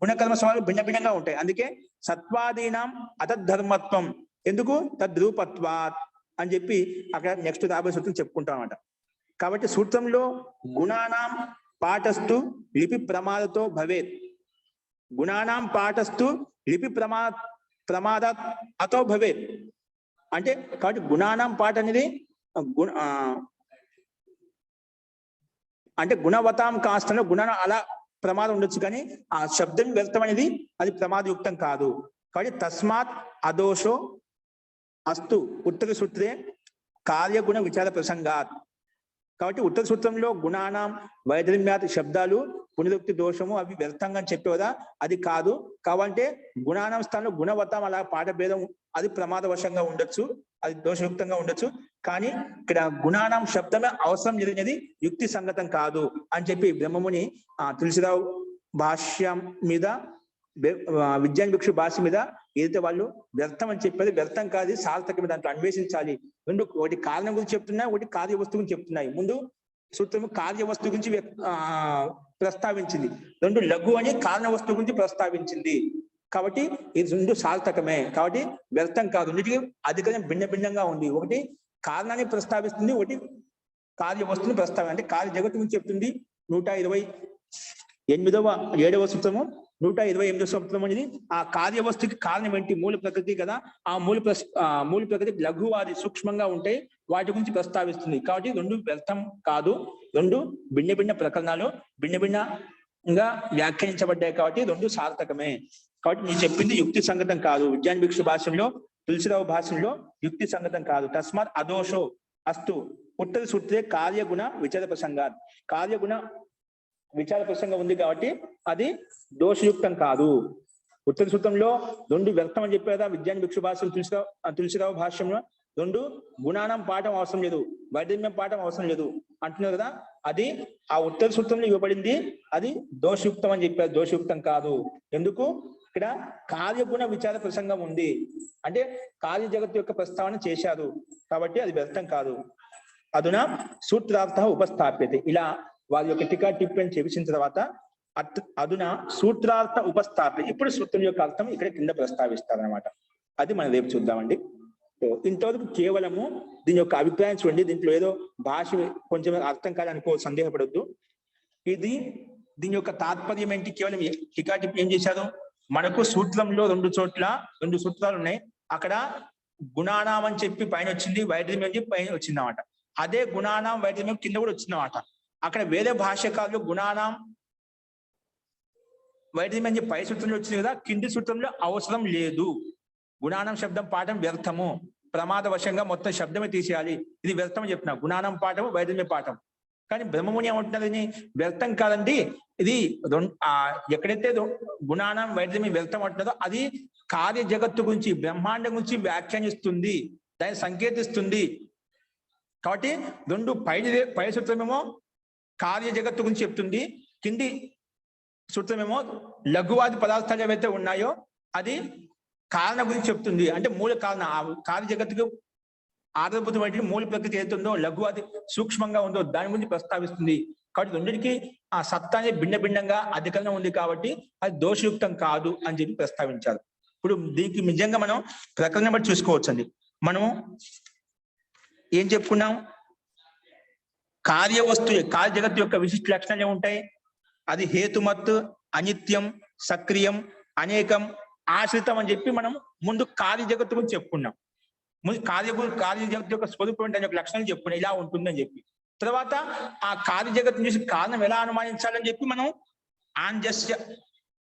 గుణకర్మ స్వభావాలు భిన్న భిన్నంగా ఉంటాయి. అందుకే సత్వాదీనాం అతద్ధర్మత్వం. ఎందుకు? తద్రూపత్వాత్ అని చెప్పి అక్కడ నెక్స్ట్ 50 సూత్రం చెప్పుకుంటాం అన్నమాట. కాబట్టి సూత్రంలో గుణానాం పాఠస్తు లిపి ప్రమాదతో భవేత్. గుణానాం పాఠస్తు లిపి ప్రమాద అతో భవేత్ అంటే, కాబట్టి గుణానాం పాఠ అనేది అంటే గుణవతాం కాస్తంలో గుణాన అలా ప్రమాదం ఉండొచ్చు, కానీ ఆ శబ్దం వ్యర్థం అనేది అది ప్రమాదయుక్తం కాదు. కాబట్టి తస్మాత్ అదోషో అస్తు ఉత్తర సూత్రే కార్యగుణ విచార ప్రసంగాత్. కాబట్టి ఉత్తర సూత్రంలో గుణానాం వైధర్మ్యాత్ శబ్దాలు పునరుక్తి దోషము అవి వ్యర్థంగా చెప్పేవదా? అది కాదు. కావాలంటే గుణానాం స్థానంలో గుణవతం అలా పాఠభేదం అది ప్రమాదవశంగా ఉండొచ్చు, అది దోషయుక్తంగా ఉండొచ్చు, కానీ ఇక్కడ గుణానాం శబ్దమే అవసరం జరిగినది యుక్తి సంగతం కాదు అని చెప్పి బ్రహ్మముని తులసిరావు భాష్యం మీద విజ్ఞాన భిక్షు భాష మీద ఏదైతే వాళ్ళు వ్యర్థం అని చెప్పేది వ్యర్థం కాదు, సార్థకమే, దాంట్లో అన్వేషించాలి. రెండు, ఒకటి కారణం గురించి చెప్తున్నాయి, ఒకటి కార్య వస్తువు గురించి చెప్తున్నాయి. ముందు సూత్రము కార్య వస్తువు గురించి ప్రస్తావించింది, రెండు లఘు అని కారణ వస్తువు గురించి ప్రస్తావించింది. కాబట్టి ఇది రెండు సార్థకమే, కాబట్టి వ్యర్థం కాదు. రెండింటికి అధికంగా భిన్న భిన్నంగా ఉంది. ఒకటి కారణాన్ని ప్రస్తావిస్తుంది, ఒకటి కార్య వస్తువుని ప్రస్తావి అంటే కార్య జగత్తు గురించి చెప్తుంది. 128వ సూత్రము 128వ సూత్రం అనేది ఆ కార్యవస్తుకి కారణం ఏంటి? మూల ప్రకృతి కదా. ఆ మూల ప్రకృతి లఘువాది సూక్ష్మంగా ఉంటాయి, వాటి గురించి ప్రస్తావిస్తుంది. కాబట్టి రెండు వ్యర్థం కాదు, రెండు భిన్న భిన్న ప్రకరణాలు భిన్న భిన్నంగా వ్యాఖ్యానించబడ్డాయి. కాబట్టి రెండు సార్థకమే. కాబట్టి నీ చెప్పింది యుక్తి సంగతం కాదు. విజ్ఞాన భిక్షు భాషలో తులసిరావు భాషలో యుక్తి సంగతం కాదు. తస్మాత్ అదోషో అస్తు ఉత్తర సూత్రే కార్యగుణ విచార ప్రసంగాత్. కార్యగుణ విచార ప్రసంగం ఉంది కాబట్టి అది దోషయుక్తం కాదు. ఉత్తర సూత్రంలో 2 వ్యర్థం అని చెప్పారు కదా విజ్ఞాన భిక్షు భాషలు తులసిరావు భాష్యంలో 2 గుణానం పాఠం అవసరం లేదు, వైద్యం పాఠం అవసరం లేదు అంటున్నారు కదా. అది ఆ ఉత్తర సూత్రంలో ఇవ్వబడింది, అది దోషయుక్తం అని చెప్పారు. దోషయుక్తం కాదు. ఎందుకు? ఇక్కడ కార్యగుణ విచార ప్రసంగం ఉంది అంటే కార్య జగత్తు యొక్క ప్రస్తావన చేశారు కాబట్టి అది వ్యర్థం కాదు. అదునా సూత్రార్థ ఉపస్థాప్యతే. ఇలా వారి యొక్క టీకా టిప్పని చేసిన తర్వాత అదునా సూత్రార్థ ఉపస్థాప్యత. ఇప్పుడు సూత్రం యొక్క అర్థం ఇక్కడ కింద ప్రస్తావిస్తారు అనమాట. అది మనం రేపు చూద్దామండి. ఇంతవరకు కేవలము దీని యొక్క అభిప్రాయం చూడండి. దీంట్లో ఏదో భాష కొంచెం అర్థం కాదనుకో, సందేహపడొద్దు. దీని యొక్క తాత్పర్యం ఏంటి? కేవలం టీకా టిప్ ఏం చేశారు? మనకు సూత్రంలో 2 సూత్రాలు ఉన్నాయి. అక్కడ గుణానాం అని చెప్పి పైన వచ్చింది, వైద్యం అని చెప్పి పైన వచ్చింది అన్నమాట. అదే గుణానాం వైద్యం కింద కూడా వచ్చింది అన్నమాట. అక్కడ వేరే భాష్యకారులు గుణానాం వైద్యం అని చెప్పి పై సూత్రంలో వచ్చింది కదా, కింది సూత్రంలో అవసరం లేదు. గుణానం శబ్దం పాఠం వ్యర్థము, ప్రమాదవశంగా మొత్తం శబ్దమే తీసేయాలి, ఇది వ్యర్థం అని చెప్తున్నా. గుణానం పాఠం వైద్యమే పాఠం. కానీ బ్రహ్మముని ఏమంటున్నారు? ఇది వ్యర్థం కాదండి, ఇది ఎక్కడైతే గుణానం వైద్యమే వ్యర్థం అంటున్నదో అది కార్య జగత్తు గురించి, బ్రహ్మాండం గురించి వ్యాఖ్యానిస్తుంది, దాన్ని సంకేతిస్తుంది. కాబట్టి 2 పై సూత్రమేమో కార్య జగత్తు గురించి చెప్తుంది, కింది సూత్రమేమో లఘువాది పదార్థాలు ఏవైతే ఉన్నాయో అది కారణ గురించి చెప్తుంది. అంటే మూల కారణ, ఆ కార్య జగత్తుకు ఆధారభూతమైన మూల ప్రకృతి ఏతుందో, లఘువాది సూక్ష్మంగా ఉందో దాని గురించి ప్రస్తావిస్తుంది. కాబట్టి 2కి ఆ సత్తాన్ని భిన్నంగా అధికంగా ఉంది కాబట్టి అది దోషయుక్తం కాదు అని చెప్పి ప్రస్తావించారు. ఇప్పుడు దీనికి నిజంగా మనం ప్రకరణం బట్టి చూసుకోవచ్చండి. మనం ఏం చెప్పుకున్నాం? కార్య జగత్తు యొక్క విశిష్ట లక్షణాలు ఏముంటాయి? అది హేతుమత్, అనిత్యం, సక్రియం, అనేకం, ఆశ్రితం అని చెప్పి మనం ముందు కార్య జగత్తు గురించి చెప్పుకున్నాం. ముందు కార్య జగత్తు యొక్క స్వరూపం దాని యొక్క లక్షణాలు చెప్పుకున్నాం, ఇలా ఉంటుందని చెప్పి. తర్వాత ఆ కార్య జగత్తు చూసి కారణం ఎలా అనుమానించాలని చెప్పి మనం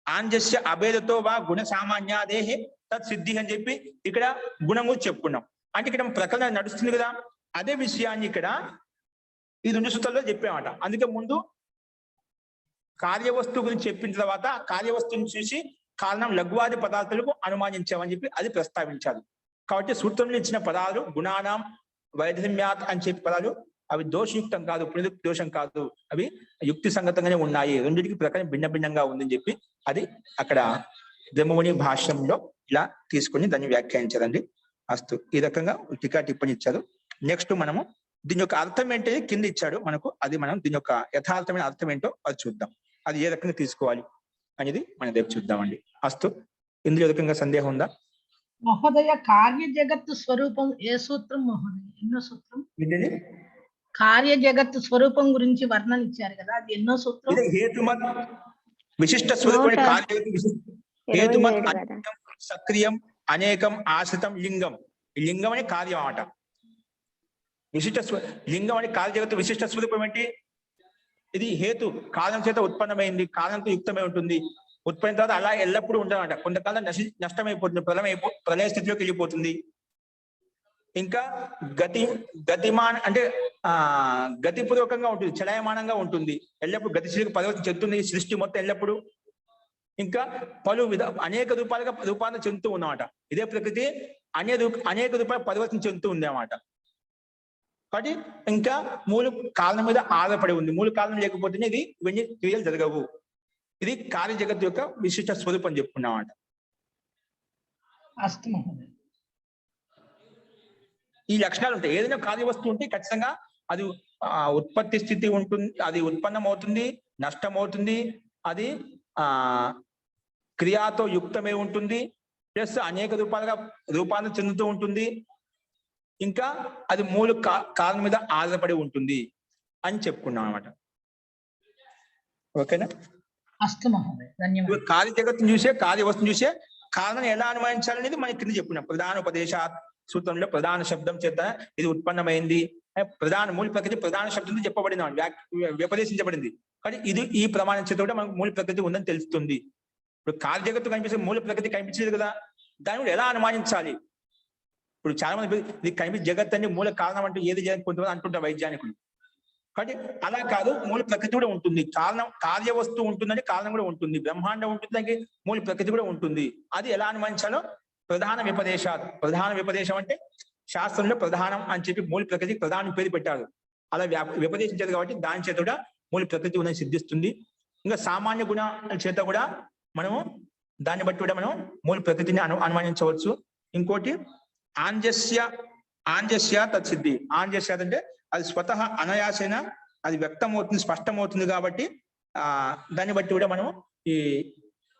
ఆంజస్య అభేదతో వా గుణ సామాన్యాదేహే తత్ సిద్ధి అని చెప్పి ఇక్కడ గుణం గురించి చెప్పుకున్నాం. అంటే ఇక్కడ ప్రకరణ నడుస్తుంది కదా, అదే విషయాన్ని ఇక్కడ ఈ 2 సూత్రాల్లో చెప్పామట. అందుకే ముందు కార్యవస్తువు గురించి చెప్పిన తర్వాత కార్యవస్తువుని చూసి కారణం లఘువాది పదార్థాలకు అనుమానించామని చెప్పి అది ప్రస్తావించారు. కాబట్టి సూత్రంలో ఇచ్చిన పదాలు గుణానాం వైధమ్యాత్ అని చెప్పి పదాలు అవి దోషయుక్తం కాదు, పునరుక్తి దోషం కాదు, అవి యుక్తి సంగతంగానే ఉన్నాయి. 2కి ప్రకారం భిన్నంగా ఉందని చెప్పి అది అక్కడ బ్రహ్మముని భాష్యంలో ఇలా తీసుకుని దాన్ని వ్యాఖ్యానించారండి. అస్తు, ఈ రకంగా టీకా టిప్పణి ఇచ్చారు. నెక్స్ట్ మనము దీని యొక్క అర్థం ఏంటి కింద ఇచ్చాడు మనకు, అది మనం దీని యొక్క యథార్థమైన అర్థం ఏంటో అది చూద్దాం. అది ఏ రకంగా తీసుకోవాలి అనేది మనం రేపు చూద్దామండి. అస్తు, ఇందులో ఏ రకంగా సందేహం ఉందా? మహోదయ, కార్య జగత్తు స్వరూపం ఏ సూత్రం మహోదయ? ఎన్నో సూత్రం? ఏంటండి? కార్య జగత్తు స్వరూపం గురించి వర్ణన ఇచ్చారు కదా, అది ఎన్నో సూత్రం? హేతుమత్ విశిష్ట స్వరూపం, హేతుమత్, సక్రియం, అనేకం, ఆశ్రితం, లింగం. లింగం అనే కార్యం అన్నమాట. లింగం అనే కార్య జగత్తు విశిష్ట స్వరూపం ఏంటి? ఇది హేతు, కారణం చేత ఉత్పన్నమైంది, కారణంతో యుక్తమై ఉంటుంది. ఉత్పన్న తర్వాత అలా ఎల్లప్పుడూ ఉంటుందన్నమాట. కొంతకాలం నష్టమైపోతుంది, ప్రళయ స్థితిలోకి వెళ్ళిపోతుంది. ఇంకా గతిమాన్ అంటే గతిపూర్వకంగా ఉంటుంది, చలయమానంగా ఉంటుంది, ఎల్లప్పుడు గతిశీలికి పరివర్తన చెందుతుంది సృష్టి మొత్తం ఎల్లప్పుడు. ఇంకా అనేక రూపాలను చెందుతూ ఉన్నమాట. ఇదే ప్రకృతి అనేక రూపాయలు పరివర్తన చెందుతూ ఉంది అన్నమాట. కాబట్టి ఇంకా మూల కారణం మీద ఆధారపడి ఉంది. మూల కారణం లేకపోతేనే ఇది ఇవన్నీ క్రియలు జరగవు. ఇది కార్య జగత్తు యొక్క విశిష్ట స్వరూపం చెప్పుకున్నామాట. ఈ లక్షణాలు ఉంటాయి. ఏదైనా కార్య వస్తువు ఉంటే ఖచ్చితంగా అది ఉత్పత్తి స్థితి ఉంటుంది, అది ఉత్పన్నం అవుతుంది, నష్టం అవుతుంది, అది క్రియాతో యుక్తమై ఉంటుంది, ప్లస్ అనేక రూపాలను చెందుతూ ఉంటుంది, ఇంకా అది మూల కారణం మీద ఆధారపడి ఉంటుంది అని చెప్పుకున్నాం అనమాట. ఓకేనా? కార్య జగత్తును చూసే, కార్య వస్తువుని చూసే కారణం ఎలా అనుమానించాలనేది మన కింద చెప్పుకున్నాం. ప్రధానోపదేశ సూత్రంలో ప్రధాన శబ్దం చేత ఇది ఉత్పన్నమైంది, ప్రధాన మూల ప్రకృతి ప్రధాన శబ్దంతో చెప్పబడింది, వ్యపదేశించబడింది. కానీ ఇది ఈ ప్రమాణం చేత కూడా మనకు మూల ప్రకృతి ఉందని తెలుస్తుంది. ఇప్పుడు కార్య జగత్తు కనిపిస్తే మూల ప్రకృతి కనిపించలేదు కదా, దాని కూడా ఎలా అనుమానించాలి ఇప్పుడు చాలా మంది ఇది కనిపించే జగత్ అని మూల కారణం అంటే ఏది కొంతమంది అంటుంటారు వైజ్ఞానికులు. కాబట్టి అలా కాదు, మూల ప్రకృతి కూడా ఉంటుంది. కారణం కార్య వస్తువు ఉంటుందని కారణం కూడా ఉంటుంది. బ్రహ్మాండం ఉంటుంది, మూల ప్రకృతి కూడా ఉంటుంది. అది ఎలా అనుమానించాలో ప్రధాన విపదేశం అంటే శాస్త్రంలో ప్రధానం అని చెప్పి మూల ప్రకృతి ప్రధానం పేరు పెట్టారు. అలా విపదేశించారు కాబట్టి దాని చేత కూడా మూల ప్రకృతి ఉన్నది సిద్ధిస్తుంది. ఇంకా సామాన్య గుణ చేత కూడా మనము దాన్ని బట్టి కూడా మనం మూల ప్రకృతిని అనుమానించవచ్చు. ఇంకోటి ఆంజస్య తత్సిద్ధి. ఆంజస్య అంటే అది స్వతహ అనాయాసైన అది వ్యక్తమవుతుంది, స్పష్టమవుతుంది. కాబట్టి దాన్ని బట్టి కూడా మనం ఈ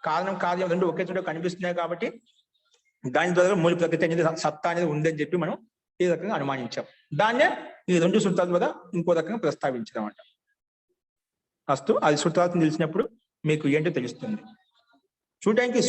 కారణం కార్యం రెండు ఒకే చోట కనిపిస్తున్నాయి కాబట్టి దాని ద్వారా మూల ప్రకృతి అనేది సత్తా అనేది ఉందని చెప్పి మనం ఈ రకంగా అనుమానించాం. దాన్నే ఈ రెండు సూత్రాల ద్వారా ఇంకో రకంగా ప్రస్తావించడం అంట. అస్తు అది సూత్రాలను తెలిసినప్పుడు మీకు ఏంటో తెలుస్తుంది. చూడడానికి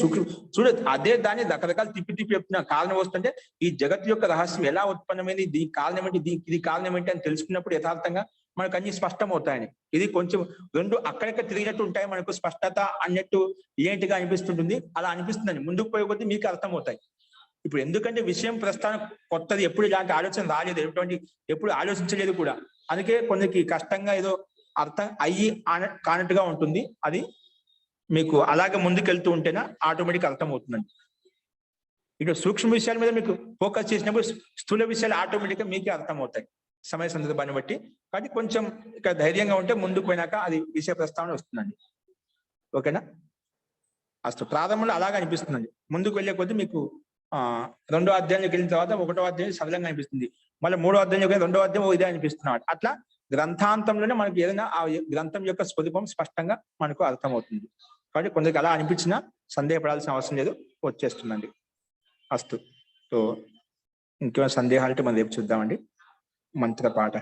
అదే దాన్ని రకరకాల తిప్పి చెప్తున్నా. కారణం వస్తుంటే ఈ జగత్తు యొక్క రహస్యం ఎలా ఉత్పన్నమైంది, దీనికి కారణం ఏంటి, ఇది కారణం ఏంటి అని తెలుసుకున్నప్పుడు యథార్థంగా మనకు అన్ని స్పష్టం అవుతాయని. ఇది కొంచెం రెండు అక్కడక్కడ తిరిగినట్టు ఉంటాయి, మనకు స్పష్టత అన్నట్టు ఏంటిగా అనిపిస్తుంటుంది. అలా అనిపిస్తుందని ముందుకు పోయే కొద్దీ మీకు అర్థమవుతాయి. ఇప్పుడు ఎందుకంటే విషయం ప్రస్థానం కొత్తది, ఎప్పుడు ఇలాంటి ఆలోచన రాలేదు, ఎప్పుడు ఆలోచించలేదు కూడా. అందుకే కొందరికి కష్టంగా ఏదో అర్థం అయ్యి కానట్టుగా ఉంటుంది. అది మీకు అలాగే ముందుకెళ్తూ ఉంటేనే ఆటోమేటిక్ అర్థం అవుతుందండి. ఇటు సూక్ష్మ విషయాల మీద మీకు ఫోకస్ చేసినప్పుడు స్థూల విషయాలు ఆటోమేటిక్ గా మీకే అర్థం అవుతాయి సమయ సందర్భాన్ని బట్టి. కాబట్టి కొంచెం ఇక్కడ ధైర్యంగా ఉంటే ముందుకు పోయినాక అది విషయ ప్రస్తావన వస్తుందండి. ఓకేనా? అసలు ప్రారంభంలో అలాగే అనిపిస్తుందండి. ముందుకు వెళ్ళే కొద్దీ మీకు రెండో అధ్యాయంలోకి వెళ్ళిన తర్వాత ఒకటో అధ్యాయం సరళంగా అనిపిస్తుంది, మళ్ళీ మూడో అధ్యాయంలోకి వెళ్ళి రెండో అధ్యాయం ఇదే అనిపిస్తున్నాడు. అట్లా గ్రంథాంతంలోనే మనకి ఏదైనా ఆ గ్రంథం యొక్క స్వరూపం స్పష్టంగా మనకు అర్థమవుతుంది. కాబట్టి కొందరికి అలా అనిపించినా సందేహపడాల్సిన అవసరం లేదు, వచ్చేస్తుందండి. అస్తు. సో ఇంకేమైనా సందేహాలు అంటే మనం రేపు చూద్దామండి. మంత్రపాఠ.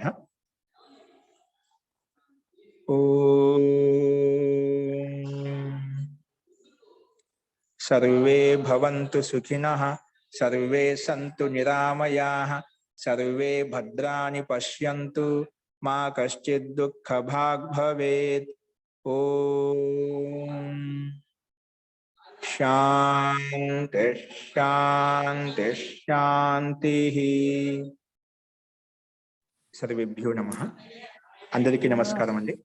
సర్వే భవంతు సుఖినః, సర్వే సంతు నిరామయాః, సర్వే భద్రాణి పశ్యంతు, మా కశ్చిద్ దుఃఖభాగ్ భవేత్. ఓం శాంతి శాంతి శాంతి. సర్వేభ్యో నమః. అందరికీ నమస్కారం అండి.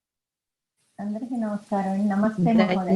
అందరికీ నమస్కారం. నమస్తే మహోదయ.